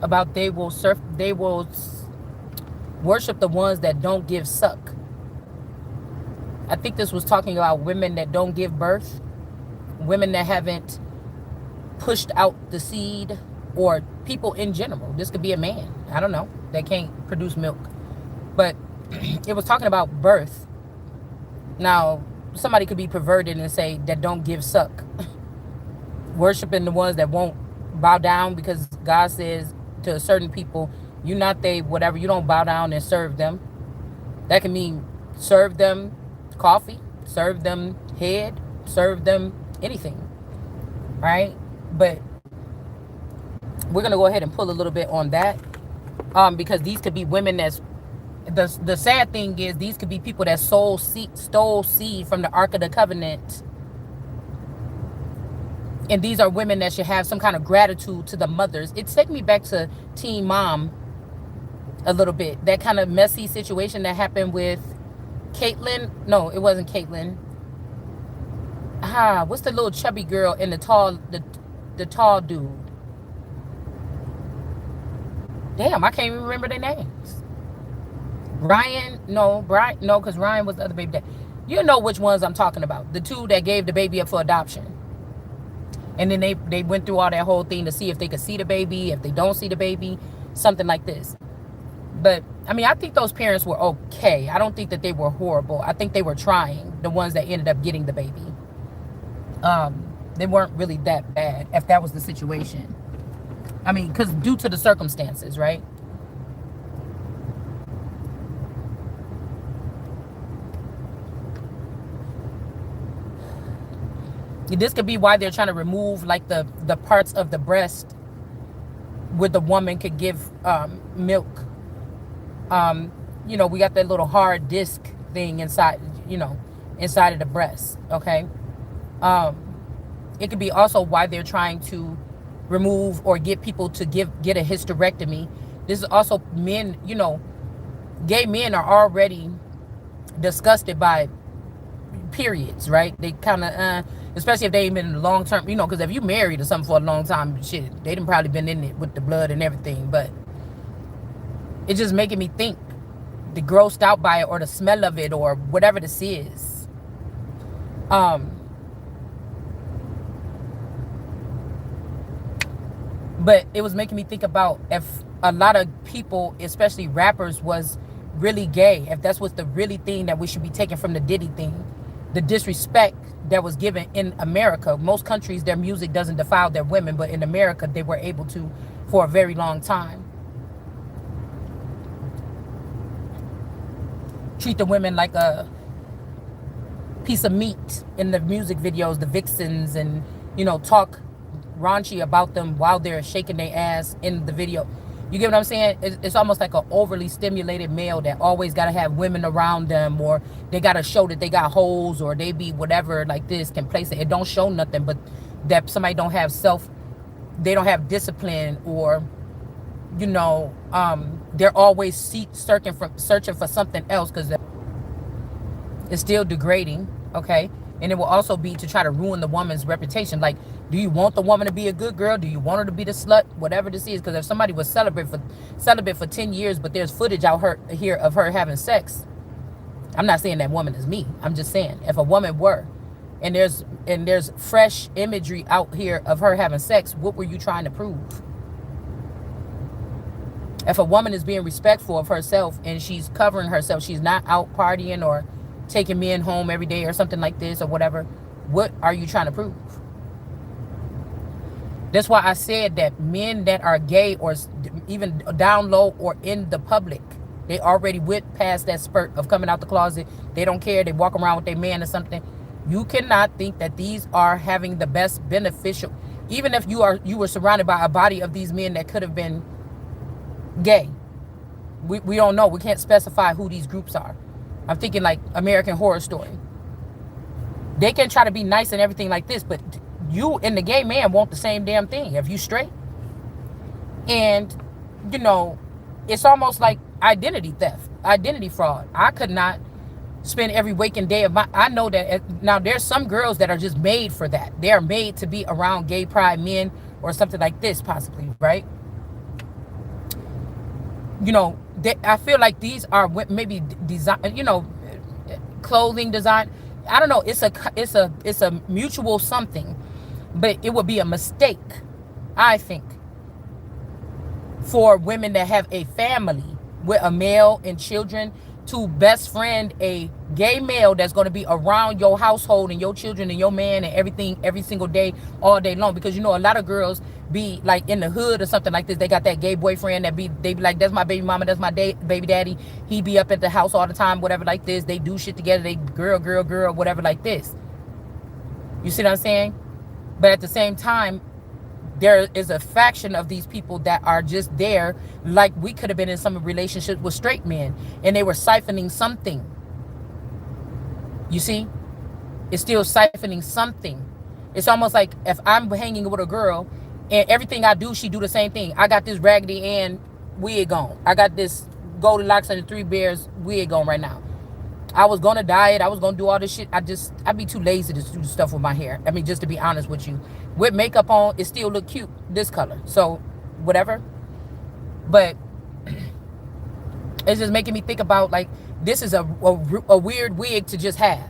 about they will worship the ones that don't give suck. I think this was talking about women that don't give birth, women that haven't pushed out the seed, or people in general. This could be a man, I don't know, that can't produce milk. But it was talking about birth. Now, somebody could be perverted and say that don't give suck. Worshiping the ones that won't bow down, because God says to certain people, you not they whatever, you don't bow down and serve them. That can mean serve them coffee, serve them head, serve them anything, right? But we're gonna go ahead and pull a little bit on that, because these could be women that's the sad thing is these could be people that stole seed from the Ark of the Covenant. And these are women that should have some kind of gratitude to the mothers. It takes me back to Teen Mom a little bit. That kind of messy situation that happened with Caitlyn. No, it wasn't Caitlyn. What's the little chubby girl and the tall dude? Damn, I can't even remember their names. Brian, no, because Ryan was the other baby dad. You know which ones I'm talking about. The two that gave the baby up for adoption. And then they went through all that whole thing to see if they could see the baby, if they don't see the baby, something like this. But, I mean, I think those parents were okay. I don't think that they were horrible. I think they were trying, the ones that ended up getting the baby. They weren't really that bad, if that was the situation. I mean, because due to the circumstances, right? This could be why they're trying to remove like the parts of the breast where the woman could give milk. You know, we got that little hard disc thing inside, you know, inside of the breast. Okay. It could be also why they're trying to remove or get people to get a hysterectomy. This is also men, you know, gay men are already disgusted by periods, right? They kind of, especially if they ain't been in a long term, you know, because if you married or something for a long time, shit, they done probably been in it with the blood and everything. But it's just making me think, the grossed out by it or the smell of it or whatever this is. But it was making me think about if a lot of people, especially rappers, was really gay, if that's what's the really thing that we should be taking from the Diddy thing. The disrespect that was given in America. Most countries, their music doesn't defile their women, but in America, they were able to for a very long time. Treat the women like a piece of meat in the music videos, the vixens, and, you know, talk raunchy about them while they're shaking their ass in the video. You get what I'm saying? It's almost like an overly stimulated male that always got to have women around them, or they got to show that they got hoes, or they be whatever like this, can place it. It don't show nothing, but that somebody don't have they don't have discipline, or, you know, they're always searching for something else, because it's still degrading, okay? And it will also be to try to ruin the woman's reputation. Like, do you want the woman to be a good girl? Do you want her to be the slut? Whatever this is. Because if somebody was celibate for 10 years, but there's footage out here of her having sex, I'm not saying that woman is me. I'm just saying, if a woman were, and there's fresh imagery out here of her having sex, what were you trying to prove? If a woman is being respectful of herself and she's covering herself, she's not out partying or taking men home every day or something like this or whatever, what are you trying to prove? That's why I said that men that are gay or even down low or in the public, they already went past that spurt of coming out the closet. They don't care. They walk around with their man or something. You cannot think that these are having the best beneficial, even if you were surrounded by a body of these men that could have been gay. We don't know. We can't specify who these groups are. I'm thinking like American Horror Story. They can try to be nice and everything like this, but you and the gay man want the same damn thing if you straight. And, you know, it's almost like identity theft, identity fraud. I could not spend every waking day of my... I know that... Now, there's some girls that are just made for that. They are made to be around gay pride men or something like this, possibly, right? You know, I feel like these are maybe design, you know, clothing design. I don't know. It's a mutual something, but it would be a mistake, I think, for women that have a family with a male and children to best friend a gay male that's going to be around your household and your children and your man and everything every single day, all day long. Because you know, a lot of girls be like in the hood or something like this, they got that gay boyfriend that they be like, that's my baby mama, that's my baby daddy, he be up at the house all the time, whatever like this. They do shit together, they girl whatever like this. You see what I'm saying? But at the same time, there is a faction of these people that are just there, like we could have been in some relationships with straight men and they were siphoning something. You see, it's still siphoning something. It's almost like if I'm hanging with a girl and everything I do, she do the same thing. I got this Raggedy Ann wig on, I got this Goldilocks and the Three Bears wig on right now. I was gonna diet, I was gonna do all this shit. I'd be too lazy to do stuff with my hair. I mean, just to be honest with you, with makeup on, it still look cute this color, so whatever. But it's just making me think about, like, this is a weird wig to just have.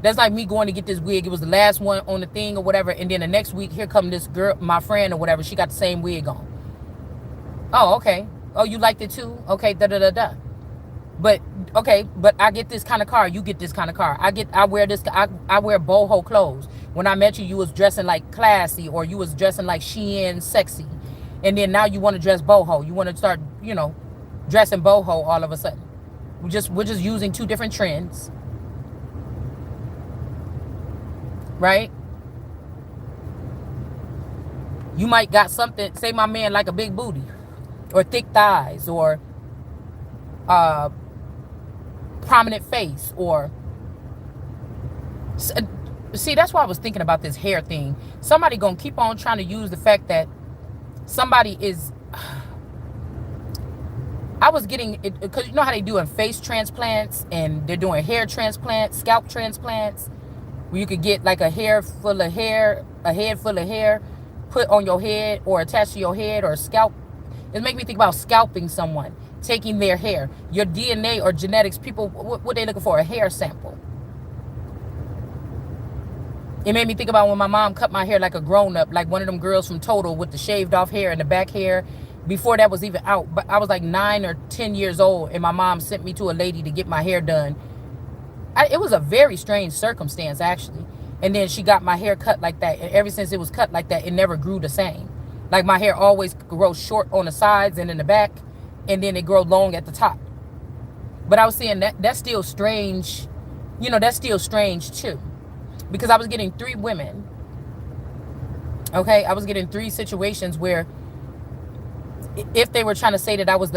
That's like me going to get this wig, it was the last one on the thing or whatever, and then the next week here come this girl, my friend or whatever, she got the same wig on. Oh, okay. Oh, you liked it too? Okay, da. But okay, but I get this kind of car, you get this kind of car. I wear this, I wear boho clothes. When I met you, you was dressing like classy, or you was dressing like Shein sexy. And then now you want to dress boho. You want to start, you know, dressing boho all of a sudden. We're just using two different trends. Right? You might got something, say my man like a big booty or thick thighs or prominent face, or see, that's why I was thinking about this hair thing. Somebody gonna keep on trying to use the fact that somebody is I was getting it, because you know how they do in face transplants and they're doing hair transplants, scalp transplants, where you could get like a head full of hair put on your head or attached to your head, or scalp. It makes me think about scalping someone, taking their hair, your DNA or genetics. People, what they looking for? A hair sample. It made me think about when my mom cut my hair like a grown-up, like one of them girls from Total with the shaved off hair and the back hair. Before that was even out, but I was like 9 or 10 years old, and my mom sent me to a lady to get my hair done. It was a very strange circumstance, actually. And then she got my hair cut like that, and ever since it was cut like that, it never grew the same. Like, my hair always grows short on the sides and in the back, and then it grow long at the top. But I was saying that's still strange. You know, that's still strange too, because I was getting 3 women. Okay, I was getting 3 situations where, if they were trying to say that I was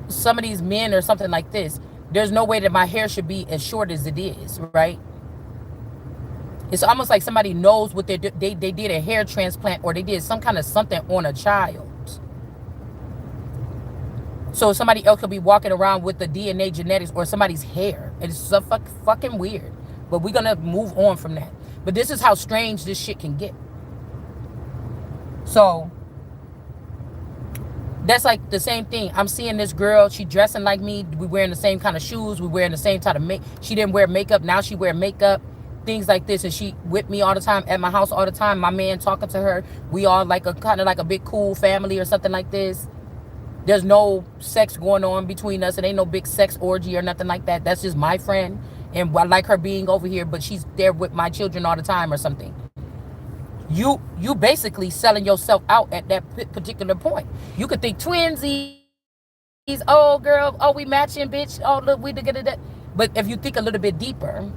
some of these men or something like this, there's no way that my hair should be as short as it is, right? It's almost like somebody knows what they did a hair transplant, or they did some kind of something on a child. So somebody else could be walking around with the DNA genetics or somebody's hair. It's so fucking weird. But we're going to move on from that. But this is how strange this shit can get. So that's like the same thing. I'm seeing this girl, she dressing like me. We wearing the same kind of shoes. We wearing the same type of she didn't wear makeup. Now she wear makeup. Things like this. And she with me all the time, at my house all the time. My man talking to her. We all like a kind of like a big cool family or something like this. There's no sex going on between us. It ain't no big sex orgy or nothing like that. That's just my friend. And I like her being over here, but she's there with my children all the time or something. You basically selling yourself out at that particular point. You could think twinsies. Oh, girl. Oh, we matching, bitch. Oh, look, we together. That. But if you think a little bit deeper,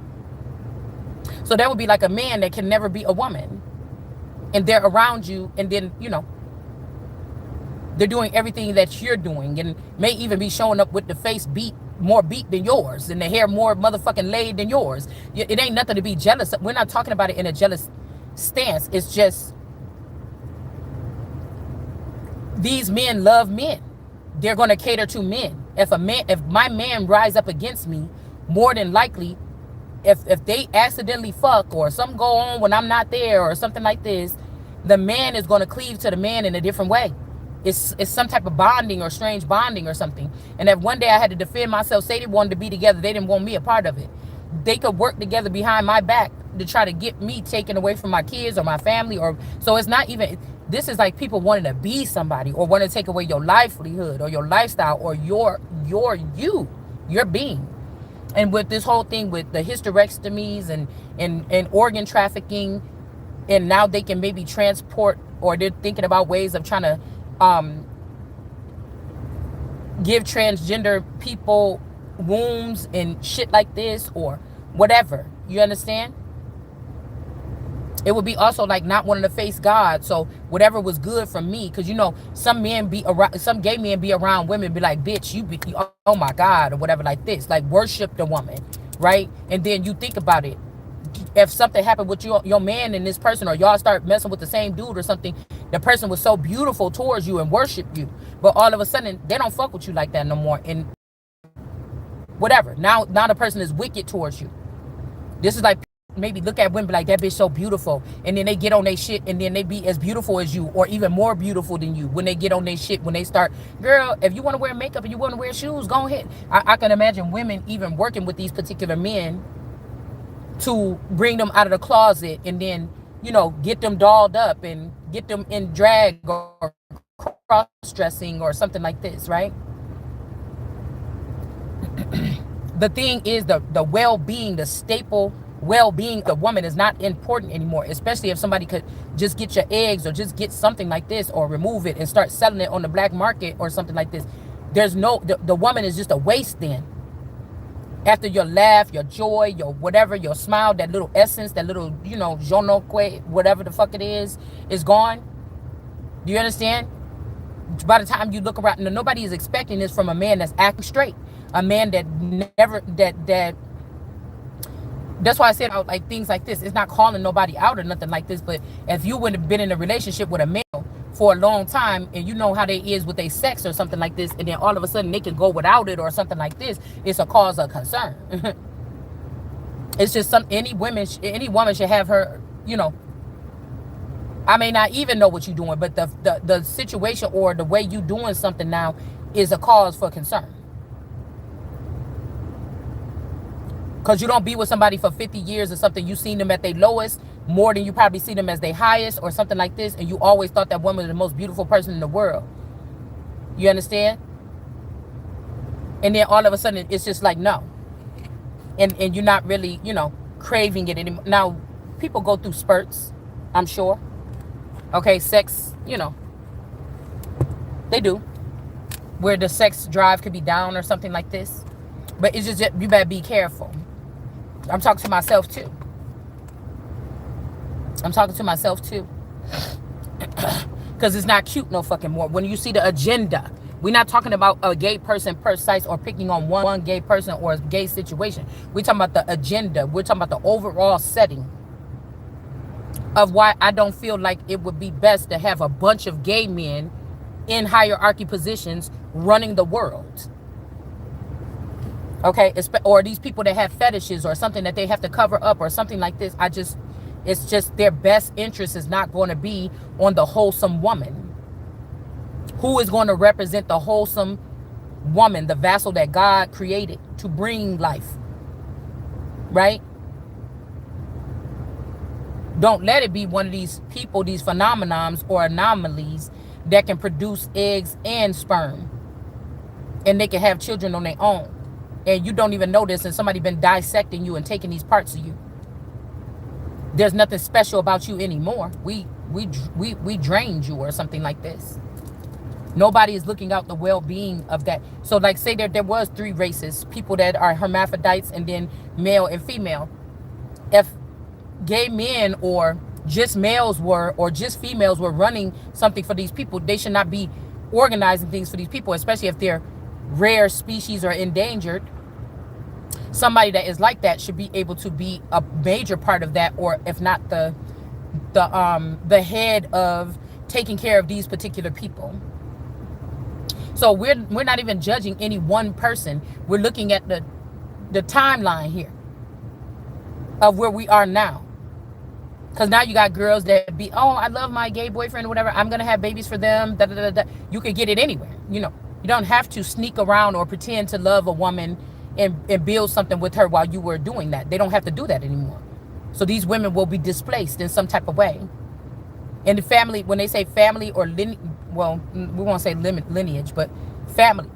so that would be like a man that can never be a woman, and they're around you, and then, you know, they're doing everything that you're doing, and may even be showing up with the face more beat than yours, and the hair more motherfucking laid than yours. It ain't nothing to be jealous of. We're not talking about it in a jealous stance. It's just these men love men. They're going to cater to men. If my man rise up against me, more than likely, if they accidentally fuck or something go on when I'm not there or something like this, the man is going to cleave to the man in a different way. It's some type of bonding or strange bonding or something. And that one day I had to defend myself, say they wanted to be together, they didn't want me a part of it. They could work together behind my back to try to get me taken away from my kids or my family. Or so it's not even, this is like people wanting to be somebody or want to take away your livelihood or your lifestyle or your being. And with this whole thing with the hysterectomies and organ trafficking, and now they can maybe transport, or they're thinking about ways of trying to give transgender people wombs and shit like this or whatever. You understand? It would be also like not wanting to face God. So whatever was good for me, because you know some men be around, some gay men be around women, be like, bitch, you be, oh my God, or whatever like this, like worship the woman, right? And then you think about it. If something happened with your man and this person, or y'all start messing with the same dude or something, the person was so beautiful towards you and worshiped you, but all of a sudden they don't fuck with you like that no more, and whatever. Now the person is wicked towards you. This is like maybe look at women like that bitch so beautiful, and then they get on their shit, and then they be as beautiful as you or even more beautiful than you when they get on their shit. When they start, girl, if you want to wear makeup and you want to wear shoes, go ahead. I can imagine women even working with these particular men to bring them out of the closet and then, you know, get them dolled up and get them in drag or cross-dressing or something like this, right? The thing is the well-being, the staple well-being of the woman is not important anymore, especially if somebody could just get your eggs or just get something like this or remove it and start selling it on the black market or something like this. There's no, the woman is just a waste then. After your laugh, your joy, your whatever, your smile, that little essence, that little, you know, je ne sais, whatever the fuck it is gone. Do you understand? By the time you look around, nobody is expecting this from a man that's acting straight. A man that never, that's why I said out like things like this. It's not calling nobody out or nothing like this, but if you would have been in a relationship with a male for a long time and you know how they is with their sex or something like this, and then all of a sudden they can go without it or something like this, it's a cause of concern. It's just any woman should have her, you know, I may not even know what you're doing, but the situation or the way you doing something now is a cause for concern. Because you don't be with somebody for 50 years or something. You seen them at their lowest more than you probably see them as their highest or something like this. And you always thought that woman was the most beautiful person in the world. You understand? And then all of a sudden it's just like, no. And you're not really, you know, craving it anymore. Now, people go through spurts, I'm sure. Okay, sex, you know, they do. Where the sex drive could be down or something like this. But it's just, you better be careful. I'm talking to myself too. Because it's not cute no fucking more. When you see the agenda, we're not talking about a gay person per se or picking on one gay person or a gay situation. We're talking about the agenda. We're talking about the overall setting of why I don't feel like it would be best to have a bunch of gay men in hierarchy positions running the world. Okay, or these people that have fetishes or something that they have to cover up or something like this. It's just their best interest is not going to be on the wholesome woman. Who is going to represent the wholesome woman, the vessel that God created to bring life? Right? Don't let it be one of these people, these phenomenons or anomalies that can produce eggs and sperm. And they can have children on their own. And you don't even know this, and somebody been dissecting you and taking these parts of you. There's nothing special about you anymore. We drained you or something like this. Nobody is looking out the well-being of that. So like say there was 3 races, people that are hermaphrodites and then male and female. If gay men or just males were, or just females were running something for these people, they should not be organizing things for these people, especially if they're rare species or endangered. Somebody that is like that should be able to be a major part of that, or if not the head of taking care of these particular people. So we're not even judging any one person. We're looking at the timeline here of where we are now. Because now you got girls that be, oh, I love my gay boyfriend or whatever. I'm going to have babies for them. Da, da, da, da. You can get it anywhere. You don't have to sneak around or pretend to love a woman and build something with her while you were doing that. They don't have to do that anymore. So these women will be displaced in some type of way. And the family, when they say family or well, we won't say lineage, but family,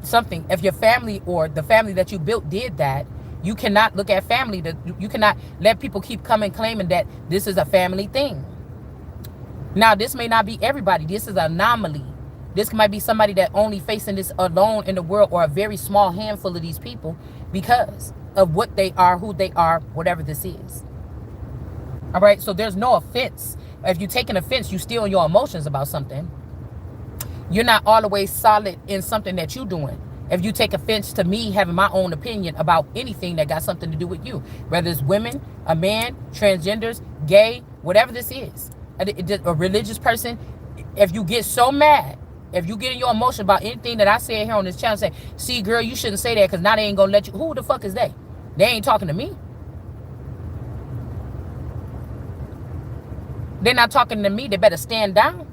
something. If your family or the family that you built did that, you cannot look at family. You cannot let people keep coming claiming that this is a family thing. Now, this may not be everybody. This is an anomaly. This might be somebody that only facing this alone in the world, or a very small handful of these people, because of what they are, who they are, whatever this is. All right. So there's no offense. If you take an offense, you steal your emotions about something. You're not always solid in something that you're doing. If you take offense to me having my own opinion about anything that got something to do with you, whether it's women, a man, transgenders, gay, whatever this is, a religious person, if you get so mad, if you get in your emotion about anything that I said here on this channel, say, see, girl, you shouldn't say that because now they ain't going to let you. Who the fuck is they? They ain't talking to me. They're not talking to me. They better stand down.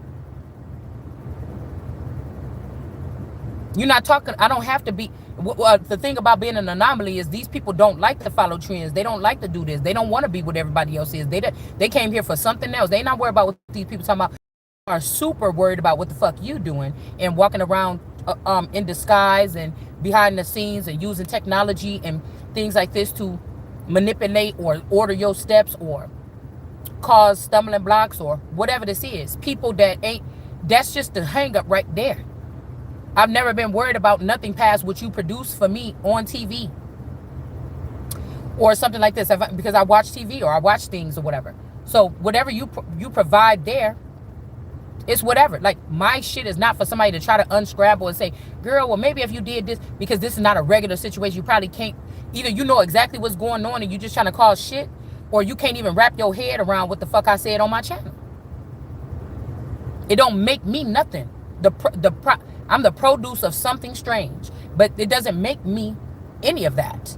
You're not talking. I don't have to be. The thing about being an anomaly is these people don't like to follow trends. They don't like to do this. They don't want to be what everybody else is. They came here for something else. They not worried about what these people talking about. They are super worried about what the fuck you doing and walking around in disguise and behind the scenes and using technology and things like this to manipulate or order your steps or cause stumbling blocks or whatever this is. People that ain't. That's just the hang up right there. I've never been worried about nothing past what you produce for me on TV or something like this, because I watch TV or I watch things or whatever. So whatever you provide there, it's whatever. Like, my shit is not for somebody to try to unscramble and say, girl, well, maybe if you did this, because this is not a regular situation. You probably can't, either you know exactly what's going on and you just trying to cause shit, or you can't even wrap your head around what the fuck I said on my channel. It don't make me nothing. I'm the produce of something strange, but it doesn't make me any of that.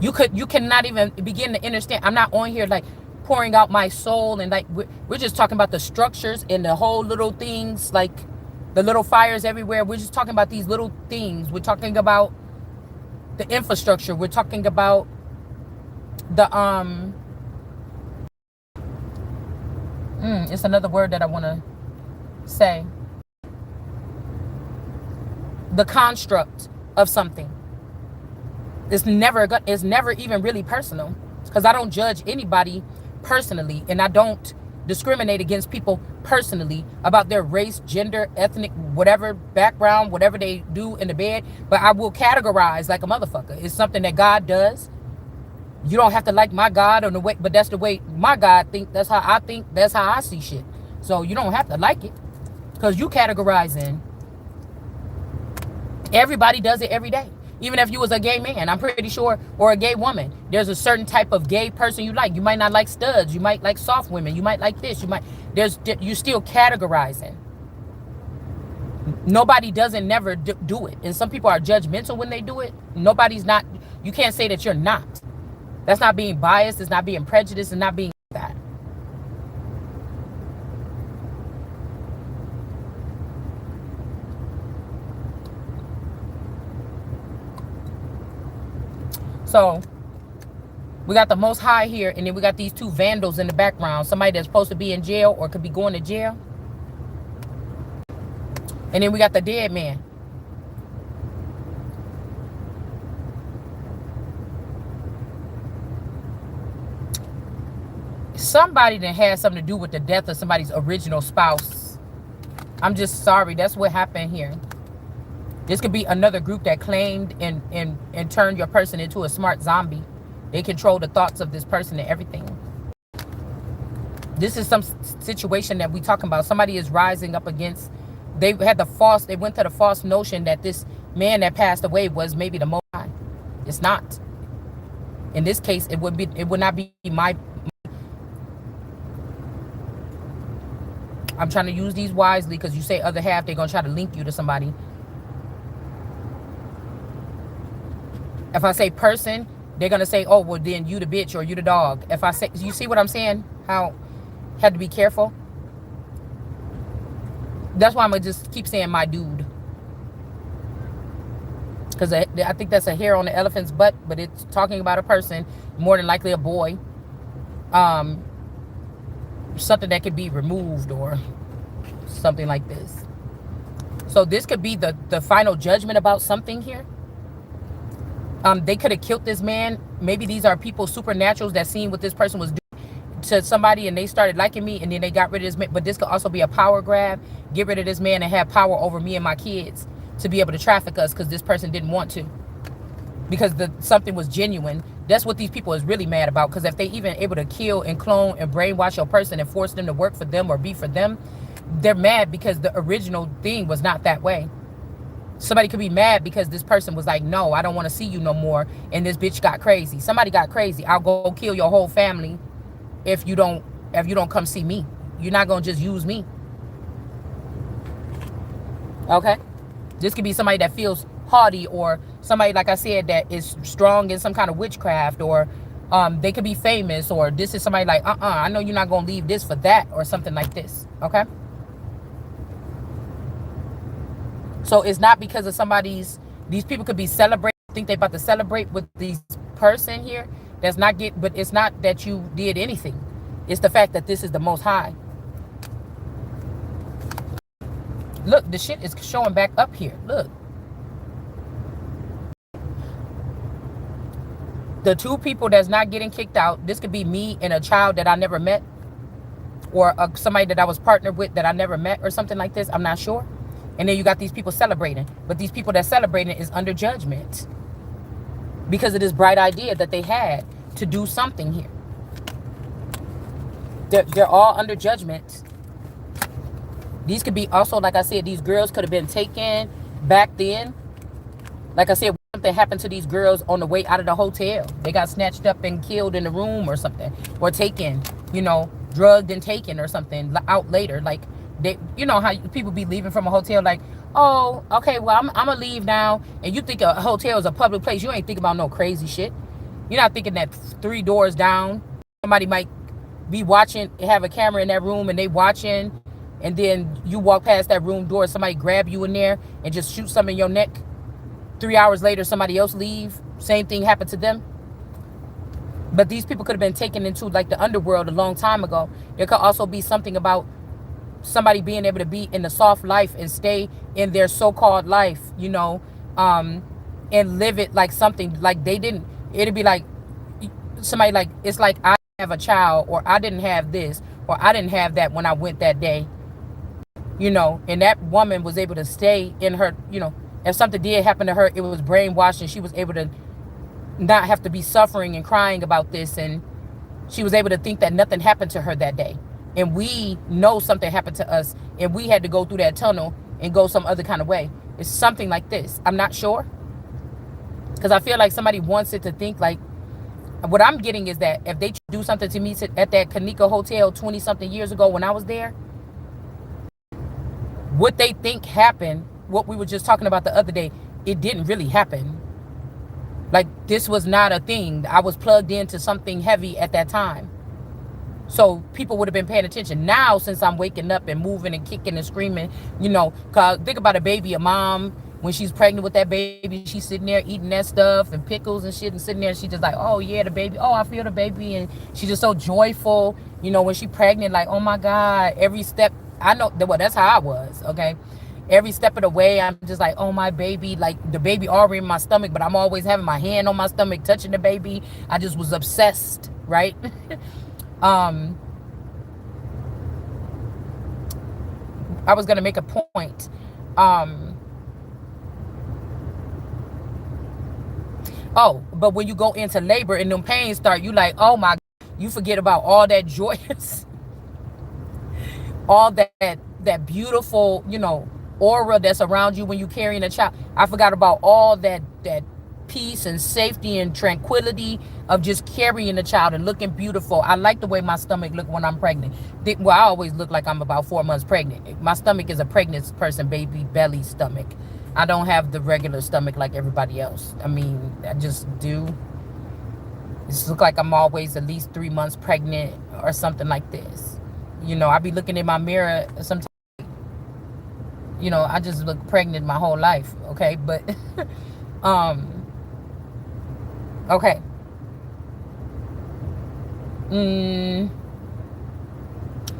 You cannot even begin to understand. I'm not on here like pouring out my soul and like we're just talking about the structures and the whole little things, like the little fires everywhere. We're just talking about these little things. We're talking about the infrastructure. We're talking about the it's another word that I want to say. The construct of something. It's never even really personal, because I don't judge anybody personally, and I don't discriminate against people personally about their race, gender, ethnic, whatever background, whatever they do in the bed. But I will categorize like a motherfucker. It's something that God does. You don't have to like my God or the way, but that's the way my God think. That's how I think. That's how I see shit. So you don't have to like it, because you categorizing. Everybody does it every day. Even if you was a gay man, I'm pretty sure, or a gay woman, there's a certain type of gay person you like. You might not like studs. You might like soft women. You might like this. You still categorizing. Nobody doesn't never do it. And some people are judgmental when they do it. Nobody's not. You can't say that you're not. That's not being biased. It's not being prejudiced. And not being that. So we got the Most High here, and then we got these two vandals in the background. Somebody that's supposed to be in jail or could be going to jail. And then we got the dead man. Somebody that had something to do with the death of somebody's original spouse. I'm just sorry. That's what happened here. This could be another group that claimed and turned your person into a smart zombie. They control the thoughts of this person and everything. This is some situation that we talking about. Somebody is rising up against. They went to the false notion that this man that passed away was maybe the Most High. It's not. In this case, it would not be my. I'm trying to use these wisely, because you say other half, they're going to try to link you to somebody. If I say person, they're going to say, oh, well, then you the bitch or you the dog. If I say, you see what I'm saying? How had to be careful. That's why I'm going to just keep saying my dude. Because I think that's a hair on the elephant's butt, but it's talking about a person, more than likely a boy. Something that could be removed or something like this. So this could be the final judgment about something here. They could have killed this man. Maybe these are people, supernaturals, that seen what this person was doing to somebody and they started liking me, and then they got rid of this man. But this could also be a power grab. Get rid of this man and have power over me and my kids to be able to traffic us because this person didn't want to. Because something was genuine. That's what these people is really mad about. Because if they even able to kill and clone and brainwash your person and force them to work for them or be for them, they're mad because the original thing was not that way. Somebody could be mad because this person was like, no, I don't want to see you no more. And this bitch got crazy. Somebody got crazy. I'll go kill your whole family if you don't come see me. You're not going to just use me. Okay? This could be somebody that feels haughty, or somebody, like I said, that is strong in some kind of witchcraft, or they could be famous, or this is somebody like, I know you're not going to leave this for that, or something like this. Okay? So it's not because of these people could be celebrating, think they about to celebrate with these person here. But it's not that you did anything. It's the fact that this is the Most High. Look, the shit is showing back up here. Look. The two people that's not getting kicked out, this could be me and a child that I never met, or somebody that I was partnered with that I never met, or something like this. I'm not sure. And then you got these people celebrating. But these people that's celebrating is under judgment because of this bright idea that they had to do something here. They're all under judgment. These could be also, like I said, these girls could have been taken back then. Like I said, something happened to these girls on the way out of the hotel. They got snatched up and killed in the room or something. Or taken, drugged and taken or something out later. Like, they, how people be leaving from a hotel like, oh, okay, well, I'm going to leave now. And you think a hotel is a public place. You ain't thinking about no crazy shit. You're not thinking that 3 doors down, somebody might be watching, have a camera in that room and they watching. And then you walk past that room door, somebody grab you in there and just shoot something in your neck. 3 hours later, somebody else leave. Same thing happened to them. But these people could have been taken into like the underworld a long time ago. There could also be something about somebody being able to be in the soft life and stay in their so-called life, and live it like something like they didn't. It'd be like somebody like, it's like I have a child, or I didn't have this, or I didn't have that when I went that day, and that woman was able to stay in her, if something did happen to her, it was brainwashed and she was able to not have to be suffering and crying about this. And she was able to think that nothing happened to her that day. And we know something happened to us and we had to go through that tunnel and go some other kind of way. It's something like this. I'm not sure. Because I feel like somebody wants it to think like, what I'm getting is that if they do something to me at that Kanika Hotel 20 something years ago when I was there, what they think happened, what we were just talking about the other day, it didn't really happen. Like, this was not a thing. I was plugged into something heavy at that time. So people would have been paying attention. Now, since I'm waking up and moving and kicking and screaming, cause think about a baby, a mom, when she's pregnant with that baby, she's sitting there eating that stuff and pickles and shit and sitting there and she just like, oh yeah, the baby, oh, I feel the baby. And she's just so joyful, when she's pregnant, like, oh my God, every step, I know, well, that's how I was, okay? Every step of the way, I'm just like, oh, my baby, like the baby already in my stomach, but I'm always having my hand on my stomach, touching the baby. I just was obsessed, right? I was going to make a point. Oh, but when you go into labor and them pains start, you like, oh my, you forget about all that joyous, all that beautiful, aura that's around you when you're carrying a child. I forgot about all that peace and safety and tranquility of just carrying a child and looking beautiful. I like the way my stomach look when I'm pregnant. Well, I always look like I'm about 4 months pregnant. My stomach is a pregnant person, baby belly stomach. I don't have the regular stomach like everybody else. I mean, I just do. It look like I'm always at least 3 months pregnant or something like this. I be looking in my mirror sometimes. I just look pregnant my whole life. Okay, but um, okay. Mm,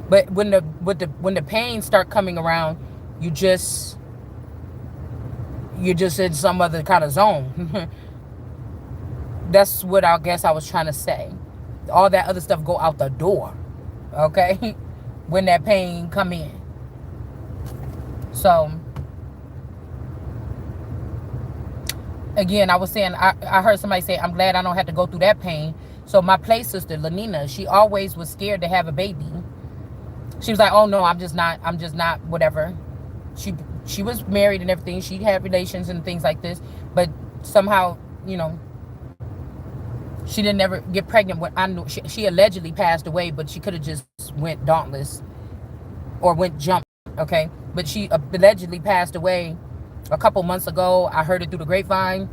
but when the pain start coming around, you just you're just in some other kind of zone. That's what I guess I was trying to say. All that other stuff go out the door. Okay, when that pain come in. So again, I was saying, I heard somebody say, I'm glad I don't have to go through that pain. So my play sister, Lenina, she always was scared to have a baby. She was like, oh no, I'm just not, whatever. She was married and everything. She had relations and things like this. But somehow, she didn't ever get pregnant. When I knew she allegedly passed away, but she could have just went dauntless or went jump. Okay. But she allegedly passed away a couple months ago. I heard it through the grapevine.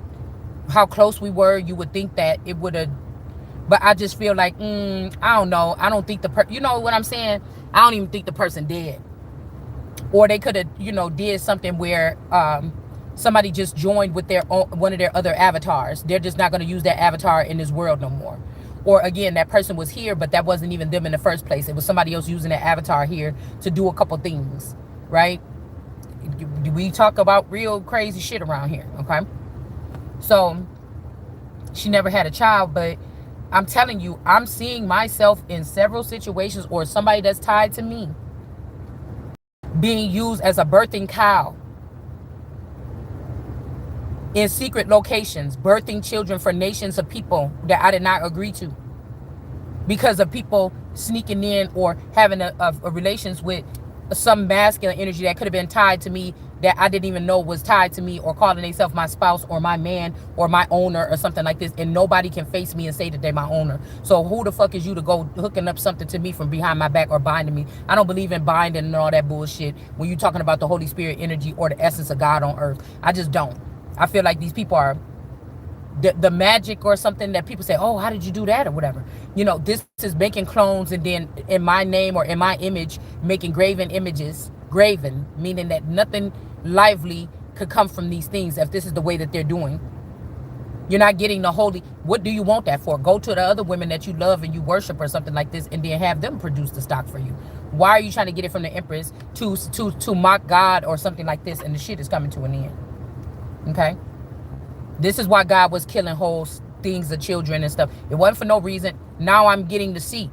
How close we were, you would think that it would have, but I just feel like, I don't know. I don't think you know what I'm saying? I don't even think the person did. Or they could have, did something where somebody just joined with one of their other avatars. They're just not going to use that avatar in this world no more. Or again, that person was here, but that wasn't even them in the first place. It was somebody else using that avatar here to do a couple things, right? We talk about real crazy shit around here, okay? So she never had a child, but I'm telling you, I'm seeing myself in several situations, or somebody that's tied to me, being used as a birthing cow in secret locations, birthing children for nations of people that I did not agree to, because of people sneaking in or having a relations with some masculine energy that could have been tied to me that I didn't even know was tied to me, or calling themselves my spouse or my man or my owner or something like this, and nobody can face me and say that they're my owner. So who the fuck is you to go hooking up something to me from behind my back or binding me? I don't believe in binding and all that bullshit when you're talking about the Holy Spirit energy or the essence of God on earth. I just don't. I feel like these people are the magic or something that people say, oh, how did you do that or whatever. This is making clones and then in my name or in my image making graven images. Graven meaning that nothing lively could come from these things if this is the way that they're doing. You're not getting the holy. What do you want that for? Go to the other women that you love and you worship or something like this, and then have them produce the stock for you. Why are you trying to get it from the Empress to mock God or something like this, and the shit is coming to an end? Okay. This is why God was killing whole things of children and stuff. It wasn't for no reason. Now I'm getting to see.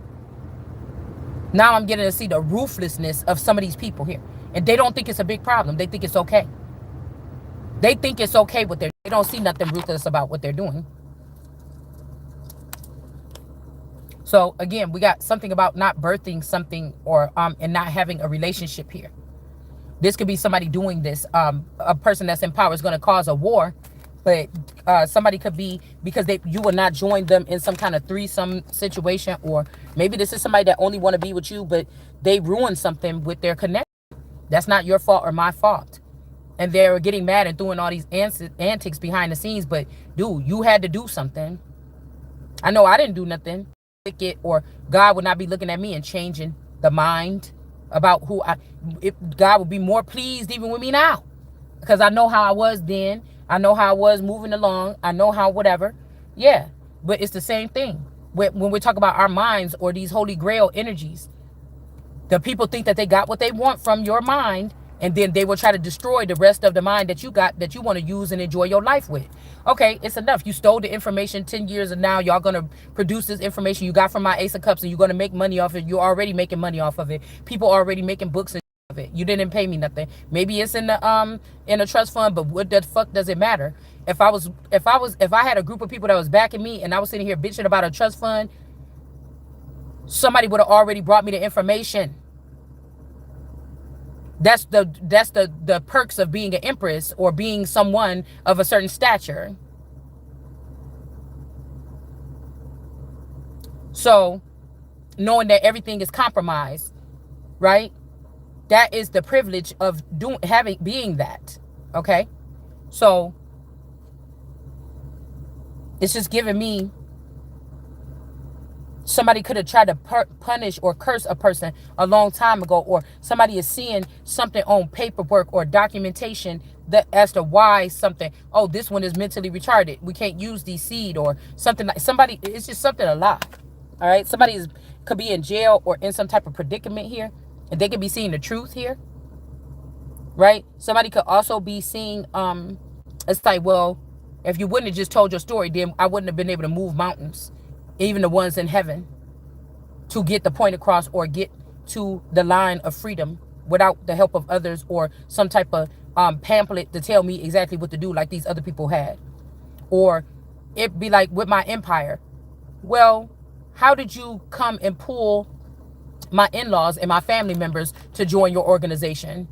Now I'm getting to see the ruthlessness of some of these people here. And they don't think it's a big problem. They think it's okay. They think it's okay what they don't see nothing ruthless about what they're doing. So again, we got something about not birthing something or and not having a relationship here. This could be somebody doing this. A person that's in power is going to cause a war. But somebody could be, because you will not join them in some kind of threesome situation, or maybe this is somebody that only want to be with you, but they ruined something with their connection. That's not your fault or my fault. And they're getting mad and doing all these antics behind the scenes. But dude, you had to do something. I know I didn't do nothing. Or God would not be looking at me and changing the mind about who God would be more pleased even with me now. Because I know how I was then. I know how I was moving along. I know how whatever. Yeah. But it's the same thing. When we talk about our minds or these holy grail energies, the people think that they got what they want from your mind, and then they will try to destroy the rest of the mind that you got, that you want to use and enjoy your life with. Okay, it's enough. You stole the information 10 years, and now y'all going to produce this information you got from my Ace of Cups, and you're going to make money off it. You're already making money off of it. People are already making books and of it. You didn't pay me nothing. Maybe it's in a trust fund, but what the fuck does it matter? If I had a group of people that was backing me and I was sitting here bitching about a trust fund, somebody would have already brought me the information. That's the perks of being an empress or being someone of a certain stature. So knowing that everything is compromised, right? That is the privilege of being that. Okay. So it's just giving me Somebody could have tried to punish or curse a person a long time ago, or somebody is seeing something on paperwork or documentation that as to why something, oh, this one is mentally retarded, we can't use these seed, or something like somebody, it's just something a lot. All right, could be in jail or in some type of predicament here, and they could be seeing the truth here, right? Somebody could also be seeing, it's like, well, if you wouldn't have just told your story, then I wouldn't have been able to move mountains, even the ones in heaven, to get the point across or get to the line of freedom without the help of others or some type of pamphlet to tell me exactly what to do like these other people had. Or it'd be like with my empire. Well, how did you come and pull my in-laws and my family members to join your organization?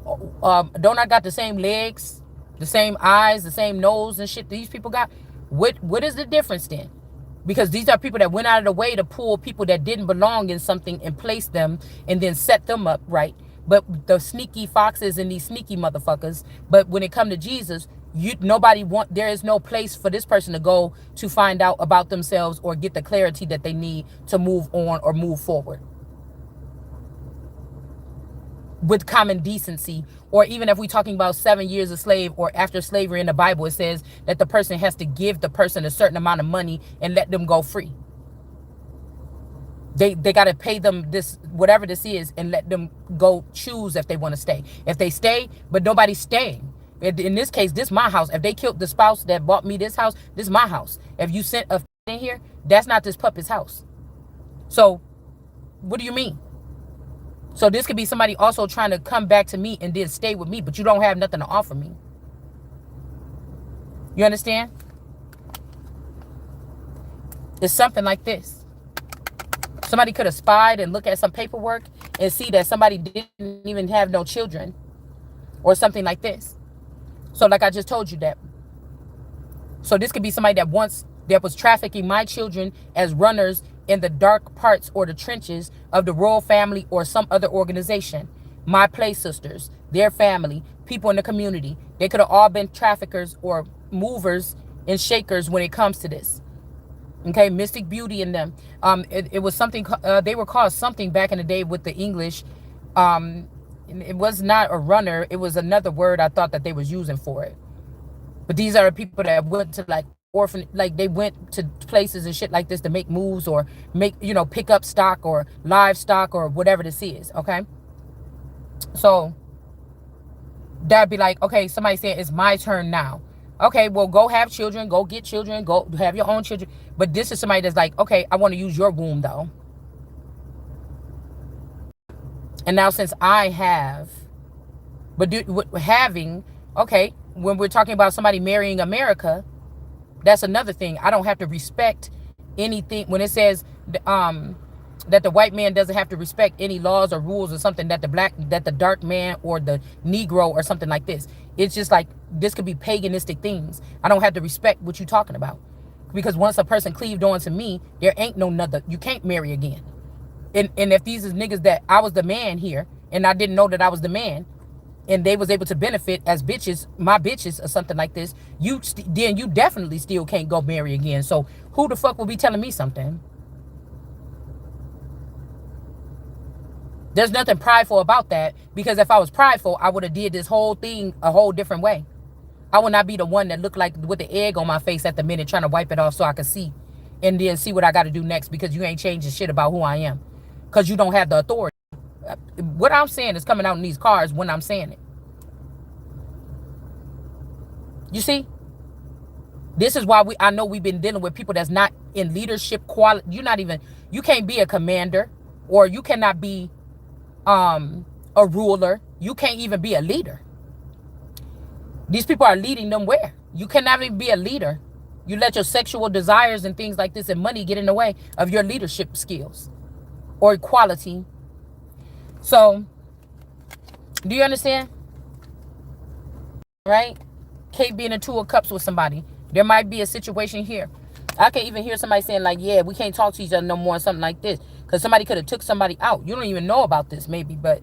Don't I got the same legs, the same eyes, the same nose and shit these people got? What is the difference then? Because these are people that went out of the way to pull people that didn't belong in something and place them and then set them up right. But the sneaky foxes and these sneaky motherfuckers. But when it come to Jesus, there is no place for this person to go to find out about themselves or get the clarity that they need to move on or move forward with common decency. Or even if we're talking about 7 years a slave or after slavery in the Bible, it says that the person has to give the person a certain amount of money and let them go free. They got to pay them this, whatever this is, and let them go choose if they want to stay. If they stay, but nobody's staying. In this case, this is my house. If they killed the spouse that bought me this house, this is my house. If you sent a in here, that's not this puppet's house. So what do you mean? So this could be somebody also trying to come back to me and then stay with me, but you don't have nothing to offer me. You understand? It's something like this. Somebody could have spied and look at some paperwork and see that somebody didn't even have no children or something like this. So like I just told you that. So this could be somebody that was trafficking my children as runners in the dark parts or the trenches of the royal family or some other organization. My play sisters, their family, people in the community. They could have all been traffickers or movers and shakers when it comes to this. Okay, mystic beauty in them. It was something, they were called something back in the day with the English. It was not a runner. It was another word I thought that they was using for it. But these are people that went to like they went to places and shit like this to make moves or pick up stock or livestock or whatever this is. Okay. So that'd be like, okay, somebody saying it's my turn now. Okay, well, go have children, go get children, go have your own children. But this is somebody that's like, okay, I want to use your womb though. And now since I have, okay, when we're talking about somebody marrying America, that's another thing. I don't have to respect anything. When it says that the white man doesn't have to respect any laws or rules or something, that the dark man or the Negro or something like this. It's just like, this could be paganistic things. I don't have to respect what you're talking about. Because once a person cleaved on to me, there ain't no another. You can't marry again. And if these is niggas that I was the man here and I didn't know that I was the man, and they was able to benefit as bitches, my bitches or something like this, then you definitely still can't go marry again. So who the fuck will be telling me something? There's nothing prideful about that, because if I was prideful, I would have did this whole thing a whole different way. I would not be the one that looked like with the egg on my face at the minute trying to wipe it off so I could see and then see what I got to do next, because you ain't changing shit about who I am, because you don't have the authority. What I'm saying is coming out in these cars when I'm saying it. You see? This is why I know we've been dealing with people that's not in leadership quality. You can't be a commander, or you cannot be a ruler. You can't even be a leader. These people are leading them where? You cannot even be a leader. You let your sexual desires and things like this and money get in the way of your leadership skills or equality. So, do you understand? Right? Can't be in a 2 of cups with somebody. There might be a situation here. I can even hear somebody saying like, yeah, we can't talk to each other no more, or something like this. Because somebody could have took somebody out. You don't even know about this maybe, but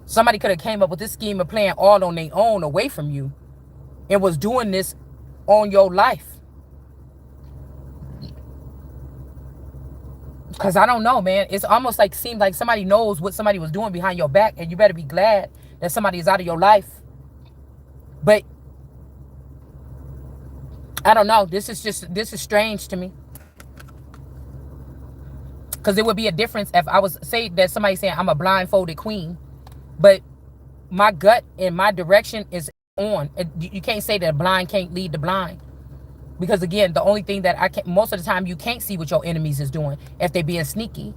somebody could have came up with this scheme of playing all on their own away from you and was doing this on your life. Because I don't know, man. It's almost like seemed like somebody knows what somebody was doing behind your back, and you better be glad that somebody is out of your life. But I don't know. This is strange to me. Because it would be a difference if I was, say that somebody saying I'm a blindfolded queen, but my gut and my direction is on. You can't say that blind can't lead the blind. Because again, the only thing that I can, most of the time you can't see what your enemies is doing if they being sneaky.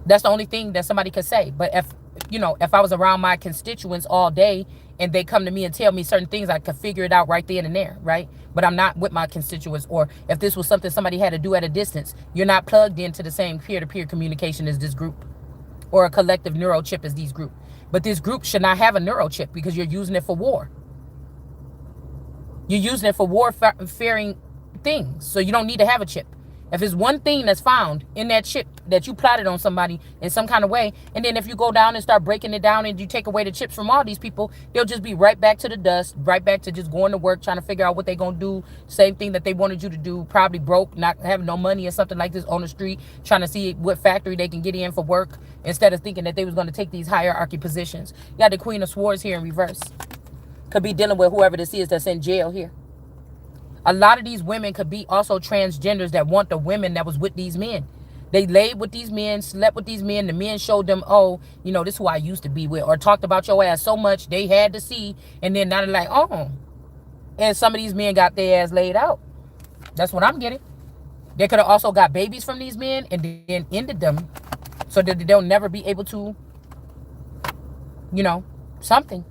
That's the only thing that somebody could say. But if I was around my constituents all day and they come to me and tell me certain things, I could figure it out right then and there, right? But I'm not with my constituents. Or if this was something somebody had to do at a distance, you're not plugged into the same peer-to-peer communication as this group, or a collective neurochip as these group. But this group should not have a neurochip because you're using it for war. You're using it for warfaring things. So you don't need to have a chip. If it's one thing that's found in that chip that you plotted on somebody in some kind of way, and then if you go down and start breaking it down and you take away the chips from all these people, they'll just be right back to the dust, right back to just going to work, trying to figure out what they're going to do. Same thing that they wanted you to do, probably broke, not having no money or something like this on the street, trying to see what factory they can get in for work instead of thinking that they was going to take these hierarchy positions. You got the Queen of Swords here in reverse. Could be dealing with whoever this is that's in jail here. A lot of these women could be also transgenders that want the women that was with these men. They laid with these men, slept with these men. The men showed them, oh, this is who I used to be with. Or talked about your ass so much they had to see. And then now they're like, oh. And some of these men got their ass laid out. That's what I'm getting. They could have also got babies from these men and then ended them so that they'll never be able to, something.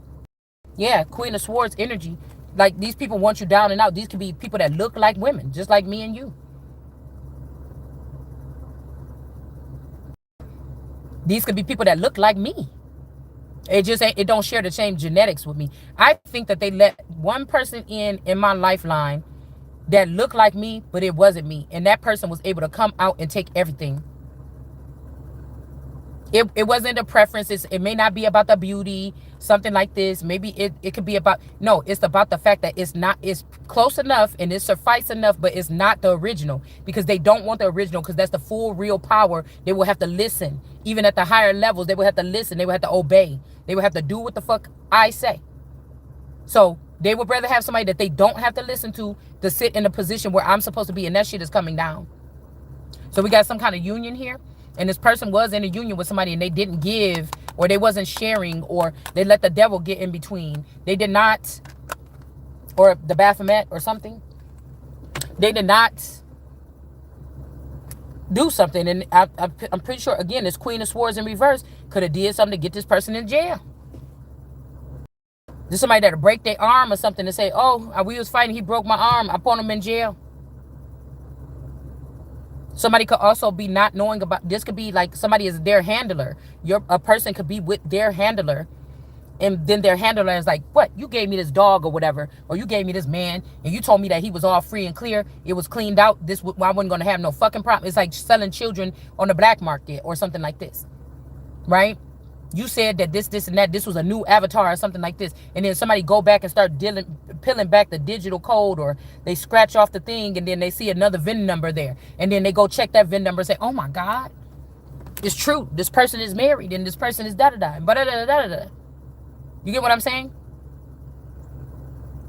Yeah, Queen of Swords energy. Like, these people want you down and out. These could be people that look like women, just like me and you. These could be people that look like me. It don't share the same genetics with me. I think that they let one person in my lifeline that looked like me, but it wasn't me. And that person was able to come out and take everything. It wasn't a preference. It may not be about the beauty, something like this. Maybe it could be about, no, it's about the fact that it's close enough and it's suffice enough, but it's not the original, because they don't want the original, because that's the full real power. They will have to listen. Even at the higher levels, they will have to listen. They will have to obey. They will have to do what the fuck I say. So they would rather have somebody that they don't have to listen to sit in a position where I'm supposed to be, and that shit is coming down. So we got some kind of union here. And this person was in a union with somebody and they didn't give, or they wasn't sharing, or they let the devil get in between. They did not, or the Baphomet or something. They did not do something. And I'm pretty sure, again, this Queen of Swords in reverse could have did something to get this person in jail. There's somebody that'll break their arm or something and say, oh, we was fighting, he broke my arm, I put him in jail. Somebody could also be not knowing about, this could be like somebody is their handler. A person could be with their handler, and then their handler is like, what? You gave me this dog or whatever, or you gave me this man, and you told me that he was all free and clear. It was cleaned out. I wasn't going to have no fucking problem. It's like selling children on the black market or something like this, right? You said that this and that, this was a new avatar or something like this. And then somebody go back and start peeling back the digital code, or they scratch off the thing and then they see another VIN number there. And then they go check that VIN number and say, oh my God, it's true. This person is married and this person is da-da-da. Ba-da-da-da-da-da. You get what I'm saying?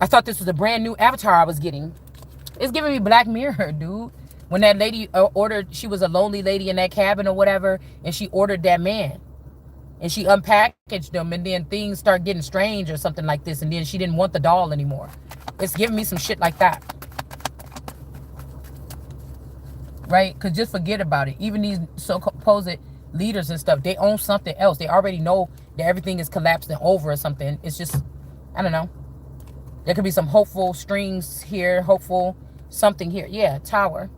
I thought this was a brand new avatar I was getting. It's giving me Black Mirror, dude. When that lady ordered, she was a lonely lady in that cabin or whatever, and she ordered that man. And she unpackaged them, and then things start getting strange or something like this, and then she didn't want the doll anymore. It's giving me some shit like that. Right? Because just forget about it. Even these supposed leaders and stuff, they own something else. They already know that everything is collapsing over or something. It's just, I don't know. There could be some hopeful strings here, hopeful something here. Yeah, tower.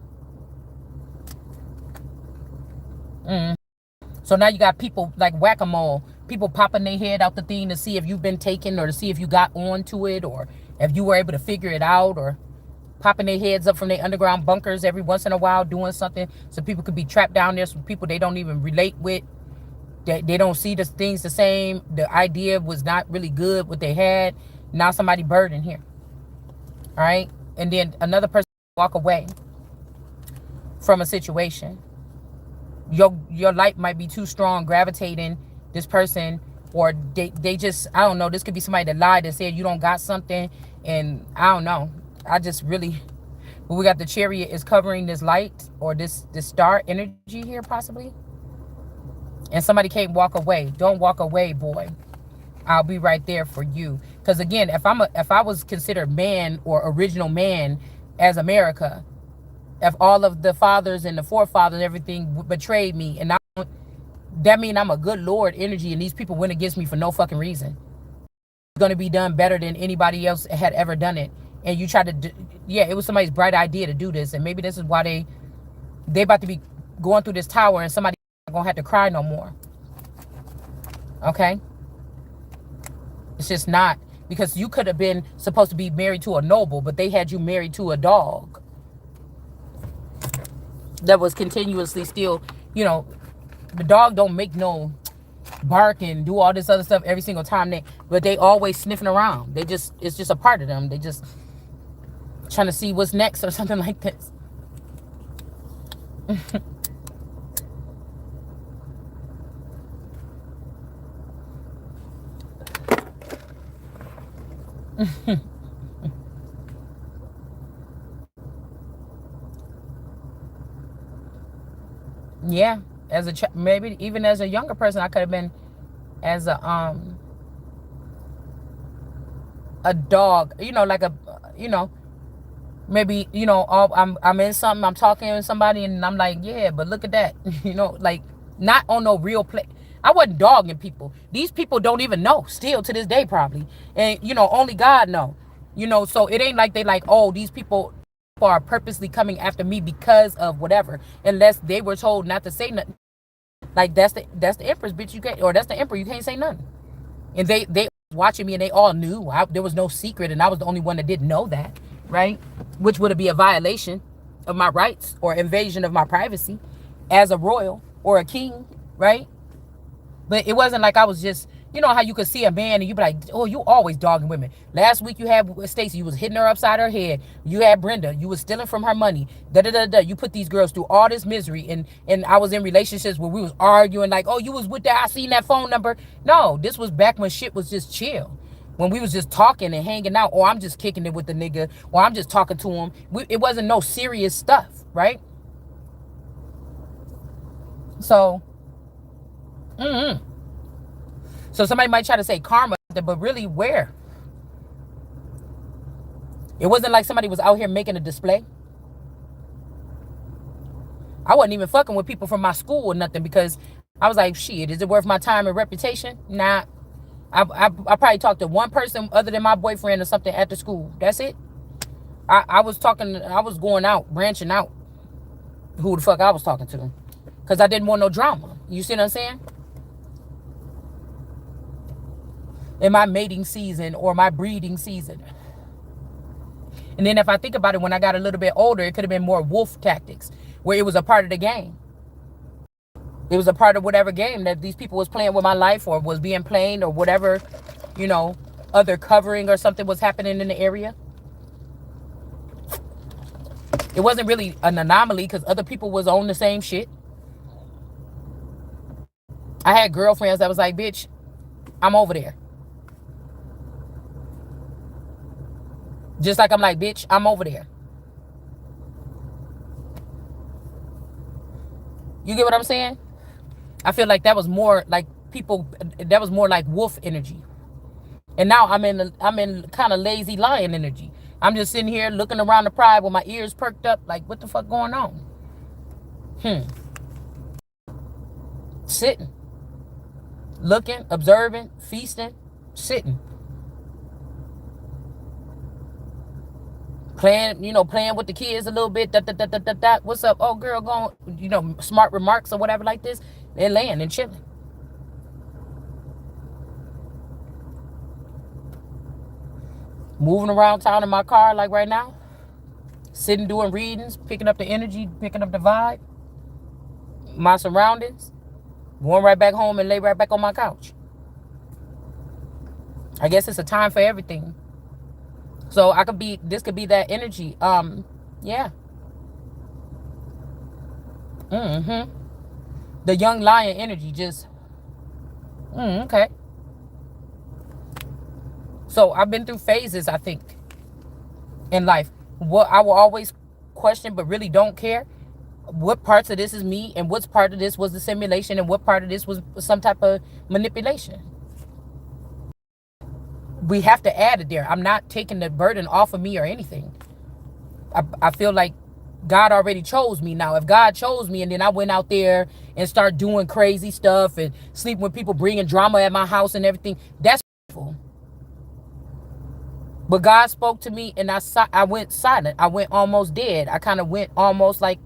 So now you got people like whack-a-mole, people popping their head out the thing to see if you've been taken, or to see if you got onto it, or if you were able to figure it out, or popping their heads up from their underground bunkers every once in a while doing something. So people could be trapped down there. Some people they don't even relate with. They don't see the things the same. The idea was not really good what they had. Now somebody burdened here. All right. And then another person walk away. from a situation. Your light might be too strong gravitating this person, or they just, I don't know, this could be somebody that lied and said you don't got something, and I don't know. I just really, but we got the chariot is covering this light, or this star energy here possibly, and somebody can't walk away. Don't walk away, boy. I'll be right there for you. Because again, if I was considered man or original man as America, if all of the fathers and the forefathers and everything betrayed me, and that means I'm a good Lord energy, and these people went against me for no fucking reason. It's going to be done better than anybody else had ever done it. And you try to, yeah, it was somebody's bright idea to do this, and maybe this is why they about to be going through this tower, and somebody not gonna have to cry no more. Okay, it's just not, because you could have been supposed to be married to a noble, but they had you married to a dog that was continuously still, you know, the dog don't make no bark and do all this other stuff every single time but they always sniffing around. It's just a part of them. They just trying to see what's next or something like this. Yeah, as maybe even as a younger person, I could have been as a dog, you know, like maybe, I'm in something, I'm talking to somebody, and I'm like, yeah, but look at that. Like, not on no real play. I wasn't dogging people. These people don't even know still to this day probably, and only God know. So it ain't like they like, oh, these people are purposely coming after me because of whatever, unless they were told not to say nothing. Like, that's the Empress, bitch, you can't, or that's the Emperor, you can't say nothing. And they watching me, and they all knew. There was no secret, and I was the only one that didn't know that, right? Which would be a violation of my rights or invasion of my privacy as a royal or a king, right? But it wasn't like I was just, how you could see a man and you be like, oh, you always dogging women. Last week you had Stacey, you was hitting her upside her head. You had Brenda, you was stealing from her money. You put these girls through all this misery, and I was in relationships where we was arguing like, oh, you was with that, I seen that phone number. No, this was back when shit was just chill. When we was just talking and hanging out, or I'm just kicking it with the nigga, or I'm just talking to him. It wasn't no serious stuff, right? So, So somebody might try to say karma, but really where? It wasn't like somebody was out here making a display. I wasn't even fucking with people from my school or nothing, because I was like, shit, is it worth my time and reputation? Nah. I probably talked to one person other than my boyfriend or something at the school. That's it. I was going out, branching out who the fuck I was talking to, because I didn't want no drama. You see what I'm saying? In my mating season or my breeding season. And then if I think about it, when I got a little bit older, it could have been more wolf tactics, where it was a part of the game. It was a part of whatever game that these people was playing with my life, or was being played, or whatever, other covering or something was happening in the area. It wasn't really an anomaly, because other people was on the same shit. I had girlfriends that was like, bitch, I'm over there. Just like I'm like, bitch, I'm over there. You get what I'm saying? I feel like that was more like that was more like wolf energy. And now I'm in kind of lazy lion energy. I'm just sitting here looking around the pride with my ears perked up, like, what the fuck going on? Sitting. Looking, observing, feasting, sitting. Playing with the kids a little bit. What's up? Oh, girl, going, smart remarks or whatever like this. They're laying and chilling. Moving around town in my car like right now. Sitting, doing readings, picking up the energy, picking up the vibe. My surroundings. Going right back home and lay right back on my couch. I guess it's a time for everything. So this could be that energy. Yeah. Mm-hmm. The young lion energy just, okay. So I've been through phases, I think, in life. What I will always question, but really don't care. What parts of this is me, and what part of this was the simulation, and what part of this was some type of manipulation. We have to add it there. I'm not taking the burden off of me or anything. I feel like God already chose me now. If God chose me and then I went out there and start doing crazy stuff and sleeping with people, bringing drama at my house and everything, that's beautiful. But God spoke to me and I went silent. I went almost dead. I kind of went almost like,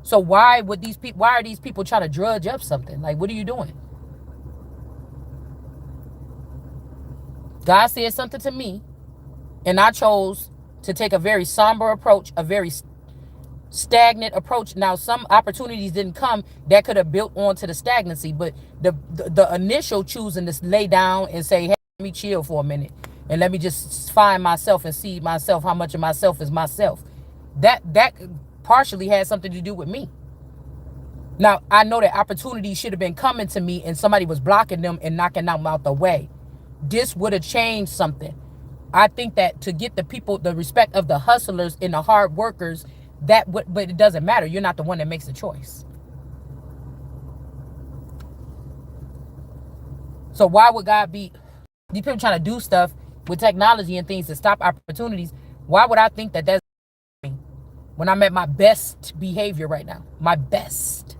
so why are these people trying to drudge up something? Like, what are you doing? God said something to me and I chose to take a very somber approach, a very stagnant approach. Now, some opportunities didn't come that could have built onto the stagnancy, but the initial choosing to lay down and say, hey, let me chill for a minute and let me just find myself and see myself, how much of myself is myself. That partially had something to do with me. Now, I know that opportunities should have been coming to me and somebody was blocking them and knocking them out the way. This would have changed something. I think that to get the people, the respect of the hustlers and the hard workers, but it doesn't matter. You're not the one that makes the choice. So why would God be, these people trying to do stuff with technology and things to stop opportunities? Why would I think that that's me when I'm at my best behavior right now? My best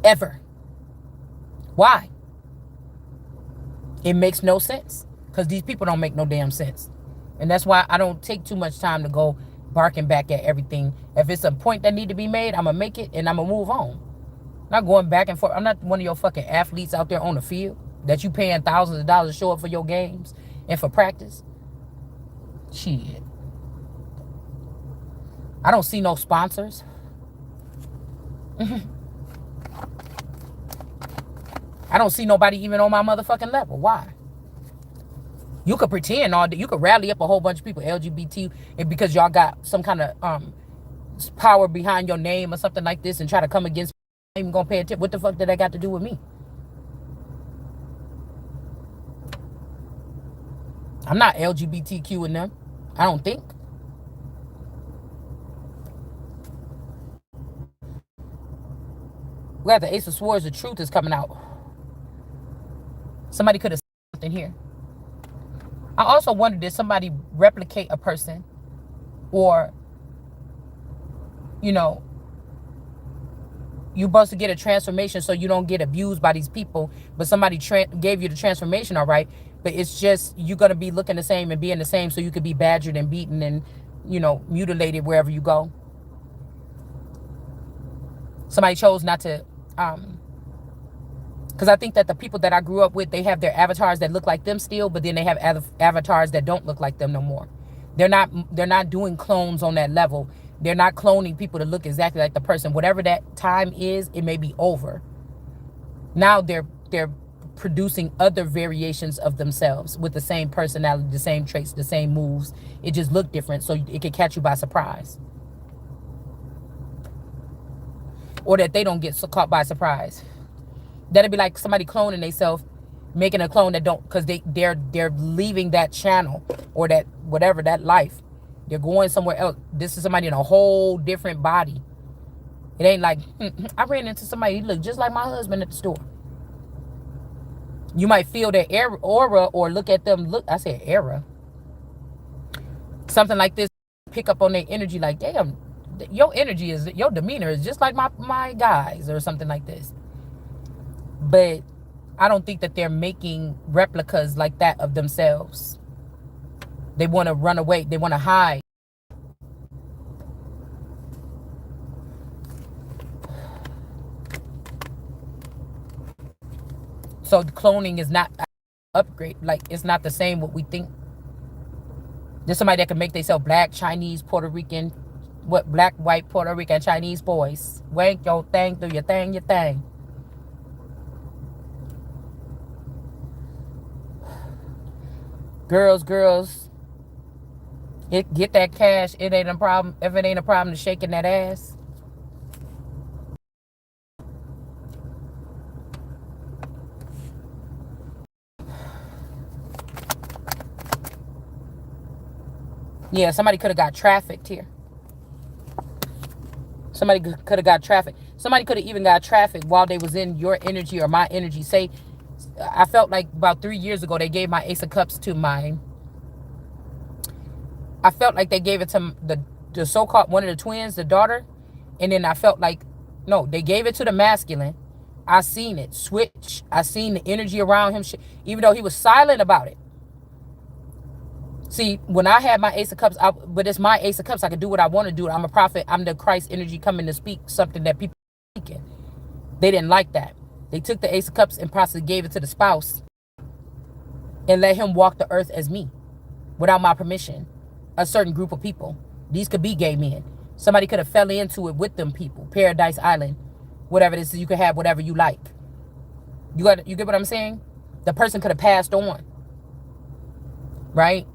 ever. Why? It makes no sense because these people don't make no damn sense. And that's why I don't take too much time to go barking back at everything. If it's a point that need to be made, I'm going to make it and I'm going to move on. I'm not going back and forth. I'm not one of your fucking athletes out there on the field that you paying thousands of dollars to show up for your games and for practice. Shit. I don't see no sponsors. I don't see nobody even on my motherfucking level. Why? You could pretend all day. You could rally up a whole bunch of people, LGBT, and because y'all got some kind of power behind your name or something like this and try to come against me. I'm even gonna pay attention. What the fuck did that got to do with me? I'm not LGBTQ in them. I don't think. We got the Ace of Swords. The truth is coming out. Somebody could have said something here. I also wonder, did somebody replicate a person, or, you know, you're supposed to get a transformation so you don't get abused by these people, but somebody gave you the transformation, all right, but it's just you're going to be looking the same and being the same so you could be badgered and beaten and, you know, mutilated wherever you go. Somebody chose not to, because I think that the people that I grew up with, they have their avatars that look like them still, but then they have avatars that don't look like them no more. They're not doing clones on that level. They're not cloning people to look exactly like the person. Whatever that time is, it may be over. Now they're producing other variations of themselves with the same personality, the same traits, the same moves. It just looked different, so it could catch you by surprise. Or that they don't get caught by surprise. That'd be like somebody cloning themselves, making a clone that don't, because they're leaving that channel or that whatever, that life. They're going somewhere else. This is somebody in a whole different body. It ain't like, I ran into somebody, he looked just like my husband at the store. You might feel their aura or look at them, I said era. Something like this, pick up on their energy like, damn, your demeanor is just like my guys or something like this. But I don't think that they're making replicas like that of themselves. They want to run away. They want to hide. So cloning is not an upgrade. Like, it's not the same what we think. There's somebody that can make themselves black, Chinese, Puerto Rican, black, white, Puerto Rican, Chinese boys. Wank your thing, do your thing, your thing. Girls, get that cash. It ain't a problem. If it ain't a problem to shaking that ass. Yeah, somebody could have got trafficked here. Somebody could have got trafficked. Somebody could have even got trafficked while they was in your energy or my energy. Say, I felt like about 3 years ago, they gave my Ace of Cups to my... I felt like they gave it to the so-called one of the twins, the daughter. And then I felt like, no, they gave it to the masculine. I seen it switch. I seen the energy around him, even though he was silent about it. See, when I had my Ace of Cups, but it's my Ace of Cups. I can do what I want to do. I'm a prophet. I'm the Christ energy coming to speak something that people are speaking. They didn't like that. They took the Ace of Cups and possibly gave it to the spouse and let him walk the earth as me without my permission. A certain group of people. These could be gay men. Somebody could have fell into it with them people. Paradise Island. Whatever this is, you can have whatever you like. You get what I'm saying? The person could have passed on. Right?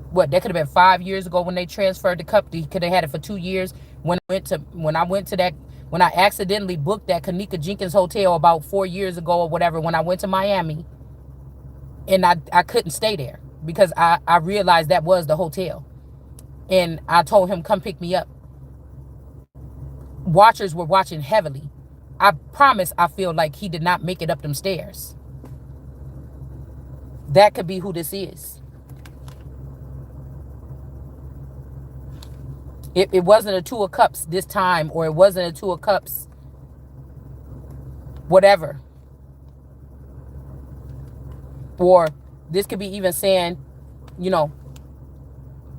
What, that could have been 5 years ago when they transferred the cup. They could have had it for 2 years. When I accidentally booked that Kanika Jenkins hotel about 4 years ago or whatever, when I went to Miami, and I couldn't stay there because I realized that was the hotel. And I told him, come pick me up. Watchers were watching heavily. I promise I feel like he did not make it up them stairs. That could be who this is. It wasn't a Two of Cups this time, or it wasn't a Two of Cups whatever. Or this could be even saying, you know,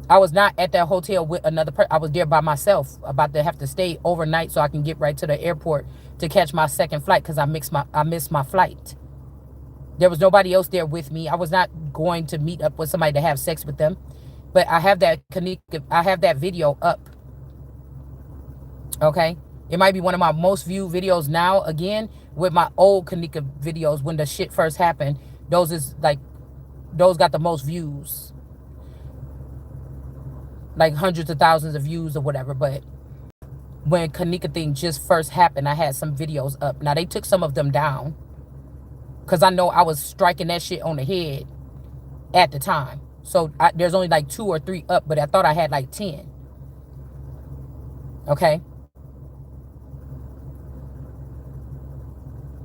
I was not at that hotel with another person. I was there by myself, about to have to stay overnight so I can get right to the airport to catch my second flight because I missed my flight. There was nobody else there with me. I was not going to meet up with somebody to have sex with them. But I have that video up. Okay? It might be one of my most viewed videos now, again, with my old Kanika videos when the shit first happened. Those got the most views. Like hundreds of thousands of views or whatever. But when Kanika thing just first happened, I had some videos up. Now, they took some of them down because I know I was striking that shit on the head at the time. So there's only like 2 or 3 up, but I thought I had like 10. Okay?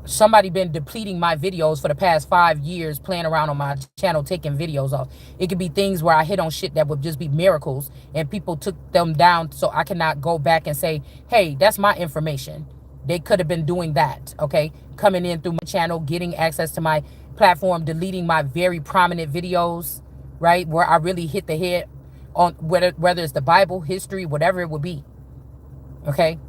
Somebody been depleting my videos for the past 5 years, playing around on my channel, taking videos off. It could be things where I hit on shit that would just be miracles, and people took them down, so I cannot go back and say, hey, that's my information. They could have been doing that, okay? Coming in through my channel, getting access to my platform, deleting my very prominent videos, right? Where I really hit the head on whether it's the Bible, history, whatever it would be, okay?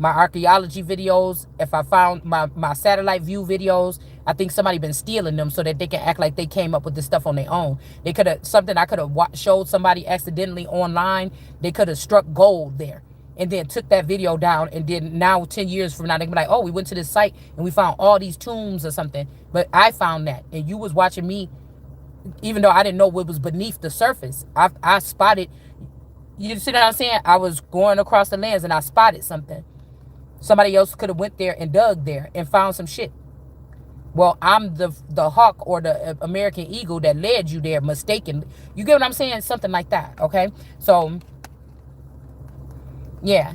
My archaeology videos, if I found my satellite view videos, I think somebody been stealing them so that they can act like they came up with this stuff on their own. They could have, something I could have showed somebody accidentally online, they could have struck gold there and then took that video down, and then now 10 years from now, they can be like, oh, we went to this site and we found all these tombs or something. But I found that, and you was watching me, even though I didn't know what was beneath the surface. I spotted, you see what I'm saying? I was going across the lands and I spotted something. Somebody else could have went there and dug there and found some shit. Well, I'm the hawk or the American eagle that led you there mistakenly. You get what I'm saying? Something like that, okay? So, yeah.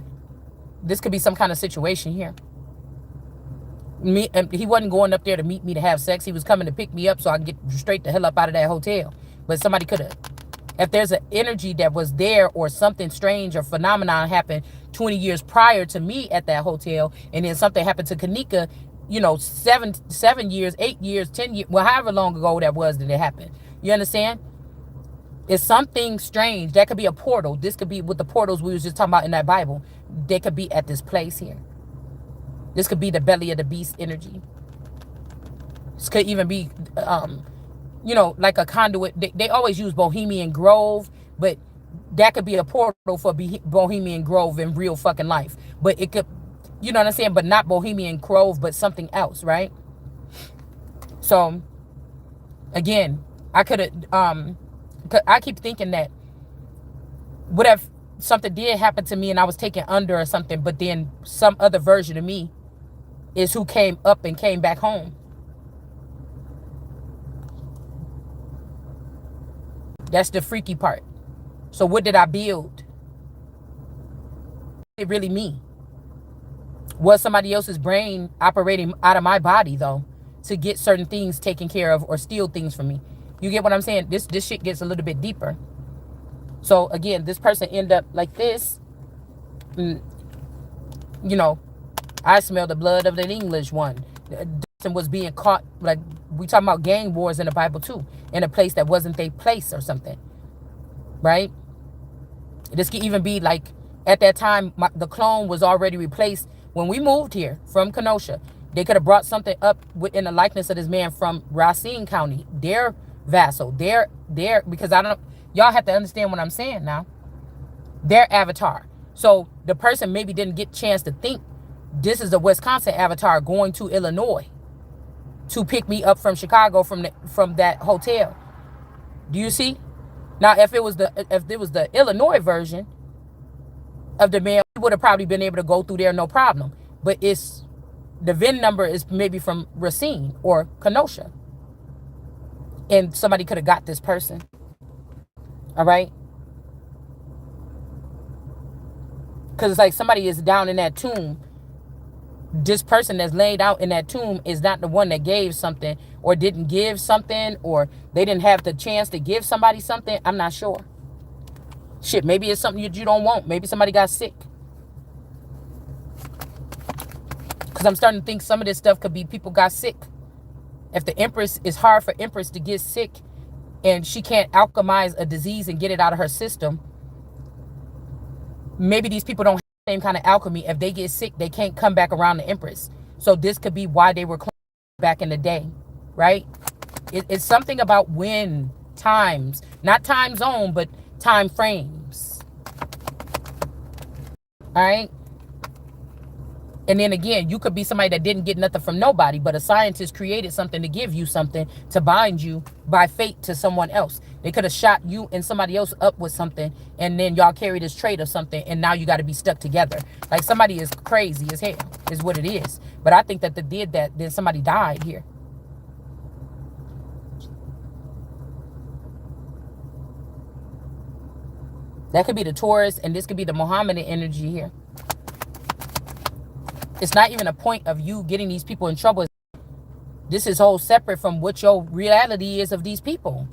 This could be some kind of situation here. He wasn't going up there to meet me to have sex. He was coming to pick me up so I can get straight the hell up out of that hotel. But somebody could have. If there's an energy that was there, or something strange or phenomenon happened 20 years prior to me at that hotel, and then something happened to Kanika, you know, 7 years, 8 years, 10 years, well, however long ago that was that it happened. You understand? It's something strange. That could be a portal. This could be with the portals we was just talking about in that Bible. They could be at this place here. This could be the belly of the beast energy. This could even be, you know, like a conduit. They always use Bohemian Grove, but that could be a portal for Bohemian Grove in real fucking life. But it could, you know what I'm saying? But not Bohemian Grove, but something else, right? So, again, I could have, I keep thinking that what if something did happen to me and I was taken under or something, but then some other version of me is who came up and came back home. That's the freaky part. So what did I build? It really me. Was somebody else's brain operating out of my body though to get certain things taken care of or steal things from me? You get what I'm saying? This shit gets a little bit deeper. So again, this person end up like this. You know, I smell the blood of the English one. Dustin was being caught, like we talking about gang wars in the Bible too, in a place that wasn't their place or something, right? This could even be like at that time, the clone was already replaced. When we moved here from Kenosha, they could have brought something up within the likeness of this man from Racine County, their vassal, their because I don't, y'all have to understand what I'm saying now. Their avatar. So the person maybe didn't get a chance to think this is a Wisconsin avatar going to Illinois to pick me up from Chicago from that hotel. Do you see? Now, if it was the Illinois version of the mail, we would have probably been able to go through there no problem. But it's the VIN number is maybe from Racine or Kenosha, and somebody could have got this person. All right, because it's like somebody is down in that tomb. This person that's laid out in that tomb is not the one that gave something or didn't give something, or they didn't have the chance to give somebody something. I'm not sure. Shit, maybe it's something you don't want. Maybe somebody got sick. Because I'm starting to think some of this stuff could be people got sick. If the Empress, it's hard for Empress to get sick and she can't alchemize a disease and get it out of her system, maybe these people don't have the same kind of alchemy. If they get sick, they can't come back around the Empress. So this could be why they were back in the day, right? It's something about when times, not time zone, but time frames. All right. And then again, you could be somebody that didn't get nothing from nobody, but a scientist created something to give you something to bind you by fate to someone else. They could have shot you and somebody else up with something, and then y'all carry this trait or something, and now you got to be stuck together. Like somebody is crazy as hell, is what it is. But I think that they did that, then somebody died here. That could be the Taurus, and this could be the Mohammedan energy here. It's not even a point of you getting these people in trouble. This is whole separate from what your reality is of these people.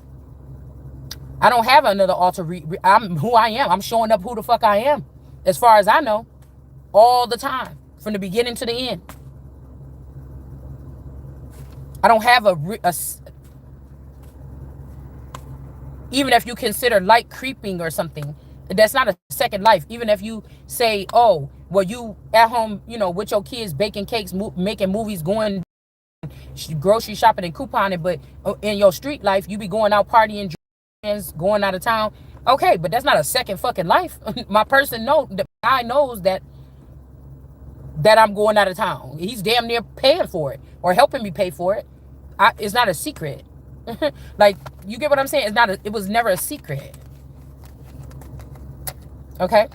I don't have another alter. I'm who I am. I'm showing up who the fuck I am. As far as I know. All the time. From the beginning to the end. I don't have even if you consider light creeping or something, that's not a second life. Even if you say, oh, well, you at home, you know, with your kids, baking cakes, making movies, going grocery shopping and couponing, but in your street life, you be going out partying, going out of town. Okay, but that's not a second fucking life. My person the guy knows that I'm going out of town. He's damn near paying for it or helping me pay for it. It's not a secret. Like, you get what I'm saying? It was never a secret. Okay?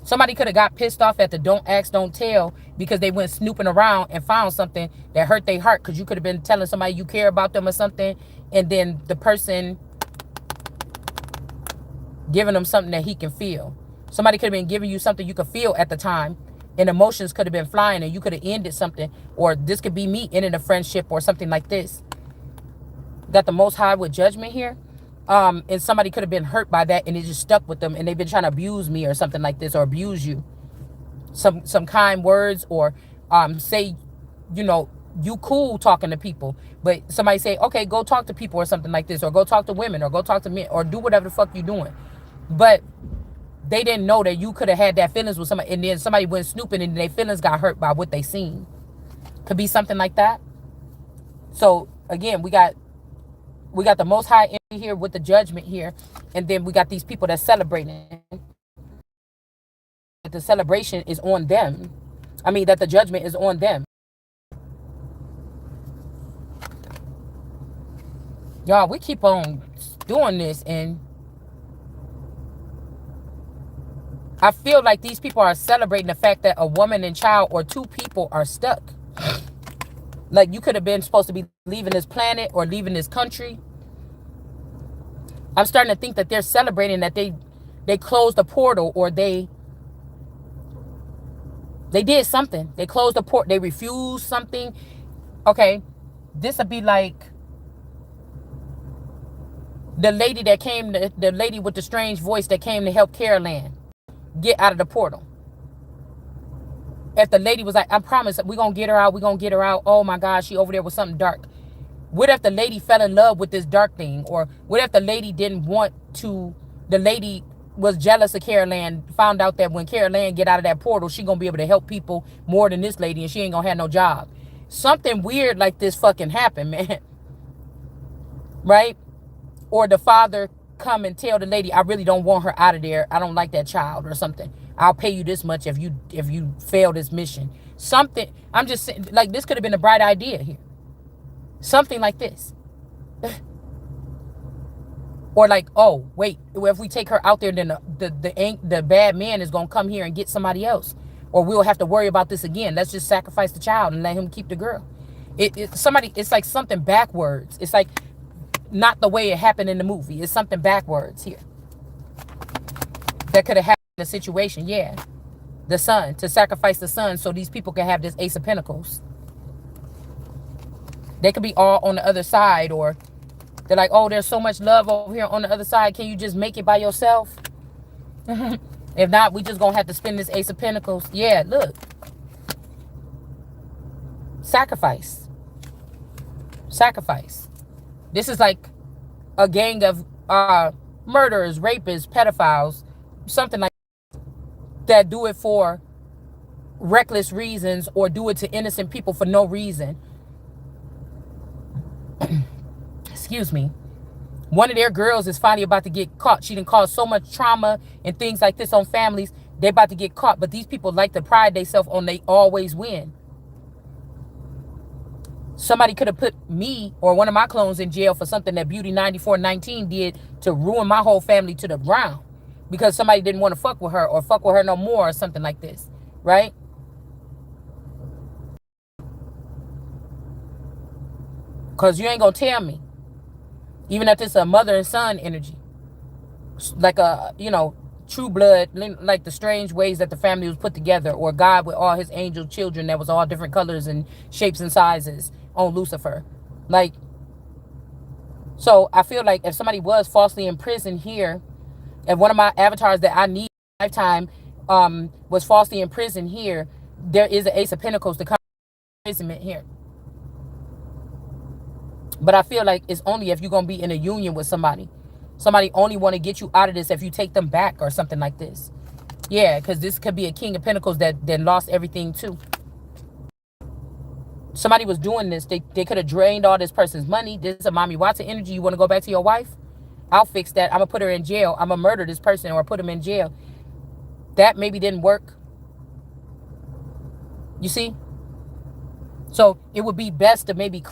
Somebody could have got pissed off at the don't ask, don't tell because they went snooping around and found something that hurt their heart because you could have been telling somebody you care about them or something, and then the person giving them something that he can feel. Somebody could have been giving you something you could feel at the time, and emotions could have been flying, and you could have ended something, or this could be me ending a friendship or something like this. Got the Most High with Judgment here. And somebody could have been hurt by that, and it just stuck with them, and they've been trying to abuse me or something like this, or abuse you. Some kind words, or say, you know, you cool talking to people, but somebody say, okay, go talk to people or something like this, or go talk to women, or go talk to men, or do whatever the fuck you doing. But they didn't know that you could have had that feelings with somebody, and then somebody went snooping and their feelings got hurt by what they seen. Could be something like that. So again, we got the Most High energy here with the Judgment here, and then we got these people that's celebrating. That the celebration is on them. I mean, that the judgment is on them. Y'all, we keep on doing this, and I feel like these people are celebrating the fact that a woman and child or two people are stuck. Like, you could have been supposed to be leaving this planet or leaving this country. I'm starting to think that they're celebrating that they closed the portal, or they did something. They closed the port. They refused something. Okay, this would be like the lady that came, the lady with the strange voice that came to help Carol Ann get out of the portal. If the lady was like, I promise, we're going to get her out. We're going to get her out. Oh my God, she over there with something dark. What if the lady fell in love with this dark thing? Or what if the lady didn't want to, the lady was jealous of Carol Ann, found out that when Carol Ann get out of that portal, she going to be able to help people more than this lady, and she ain't going to have no job. Something weird like this fucking happened, man. Right? Or the father come and tell the lady, I really don't want her out of there. I don't like that child, or something. I'll pay you this much if you fail this mission. Something. I'm just saying, like, this could have been a bright idea here. Something like this. Or like, oh, wait, if we take her out there, then the bad man is going to come here and get somebody else. Or we'll have to worry about this again. Let's just sacrifice the child and let him keep the girl. It's like something backwards. It's like not the way it happened in the movie. It's something backwards here. That could have happened in the situation. Yeah. The son, to sacrifice the son so these people can have this Ace of Pentacles. They could be all on the other side, or they're like, oh, there's so much love over here on the other side. Can you just make it by yourself? If not, we just going to have to spend this Ace of Pentacles. Yeah, look. Sacrifice. Sacrifice. This is like a gang of murderers, rapists, pedophiles, something like that do it for reckless reasons, or do it to innocent people for no reason. Excuse me. One of their girls is finally about to get caught. She done caused so much trauma and things like this on families. They're about to get caught. But these people like to pride themselves on they always win. Somebody could have put me or one of my clones in jail for something that Beauty 9419 did to ruin my whole family to the ground. Because somebody didn't want to fuck with her, or fuck with her no more, or something like this. Right? Because you ain't going to tell me. Even if it's a mother and son energy. Like a, true blood. Like the strange ways that the family was put together. Or God with all his angel children that was all different colors and shapes and sizes on Lucifer. Like, so I feel like if somebody was falsely imprisoned here, if one of my avatars that I need in a lifetime was falsely imprisoned here, there is an Ace of Pentacles to come imprisonment here. But I feel like it's only if you're going to be in a union with somebody. Somebody only want to get you out of this if you take them back or something like this. Yeah, because this could be a King of Pentacles that lost everything too. Somebody was doing this. They could have drained all this person's money. This is a Mommy Watson energy. You want to go back to your wife? I'll fix that. I'm going to put her in jail. I'm going to murder this person or put him in jail. That maybe didn't work. You see? So it would be best to maybe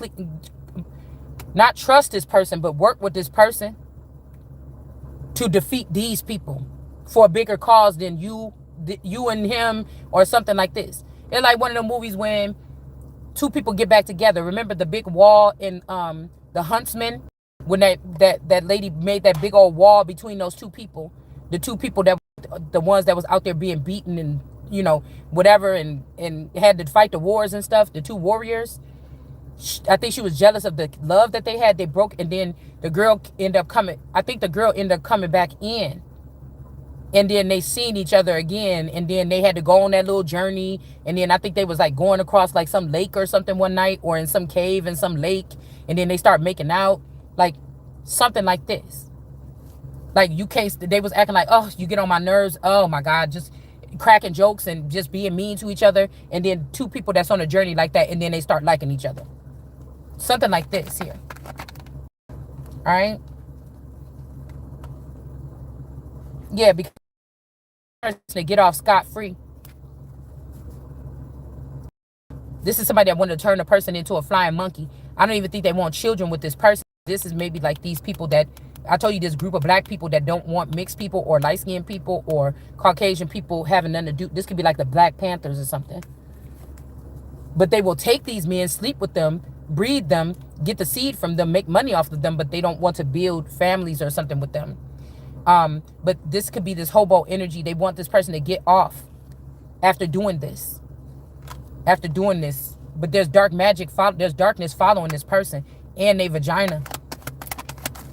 not trust this person, but work with this person to defeat these people for a bigger cause than you and him, or something like this. It's like one of the movies when two people get back together. Remember the big wall in The Huntsman, when that lady made that big old wall between those two people, the two people that the ones that was out there being beaten and whatever, and had to fight the wars and stuff, the two warriors. I think she was jealous of the love that they had. They broke, and then the girl ended up coming. I think the girl ended up coming back in, and then they seen each other again, and then they had to go on that little journey, and then I think they was like going across like some lake or something one night, or in some cave in some lake, and then they start making out, like something like this. Like they was acting like, oh, you get on my nerves. Oh my God, just cracking jokes and just being mean to each other, and then two people that's on a journey like that, and then they start liking each other. Something like this here. All right. Yeah, because to get off scot-free. This is somebody that wanted to turn a person into a flying monkey. I don't even think they want children with this person. This is maybe like these people that I told you, this group of black people that don't want mixed people or light-skinned people or Caucasian people having nothing to do. This could be like the Black Panthers or something. But they will take these men, sleep with them, breed them, get the seed from them, make money off of them, but they don't want to build families or something with them. But this could be this hobo energy. They want this person to get off after doing this. After doing this. But there's dark magic, there's darkness following this person and their vagina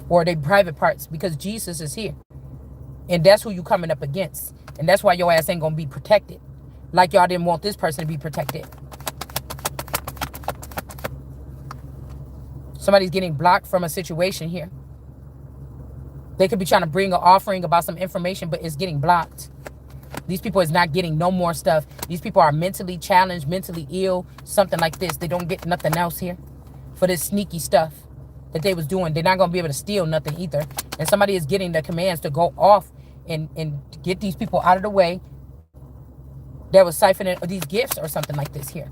or their private parts, because Jesus is here. And that's who you coming up against. And that's why your ass ain't going to be protected. Like y'all didn't want this person to be protected. Somebody's getting blocked from a situation here. They could be trying to bring an offering about some information, but it's getting blocked. These people is not getting no more stuff. These people are mentally challenged, mentally ill, something like this. They don't get nothing else here for this sneaky stuff that they was doing. They're not going to be able to steal nothing either. And somebody is getting the commands to go off and get these people out of the way that was siphoning these gifts or something like this here.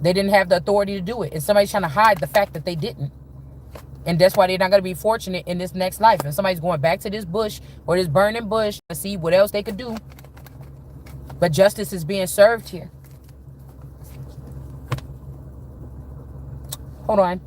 They didn't have the authority to do it. And somebody's trying to hide the fact that they didn't. And that's why they're not going to be fortunate in this next life. And somebody's going back to this bush or this burning bush to see what else they could do. But justice is being served here. Hold on.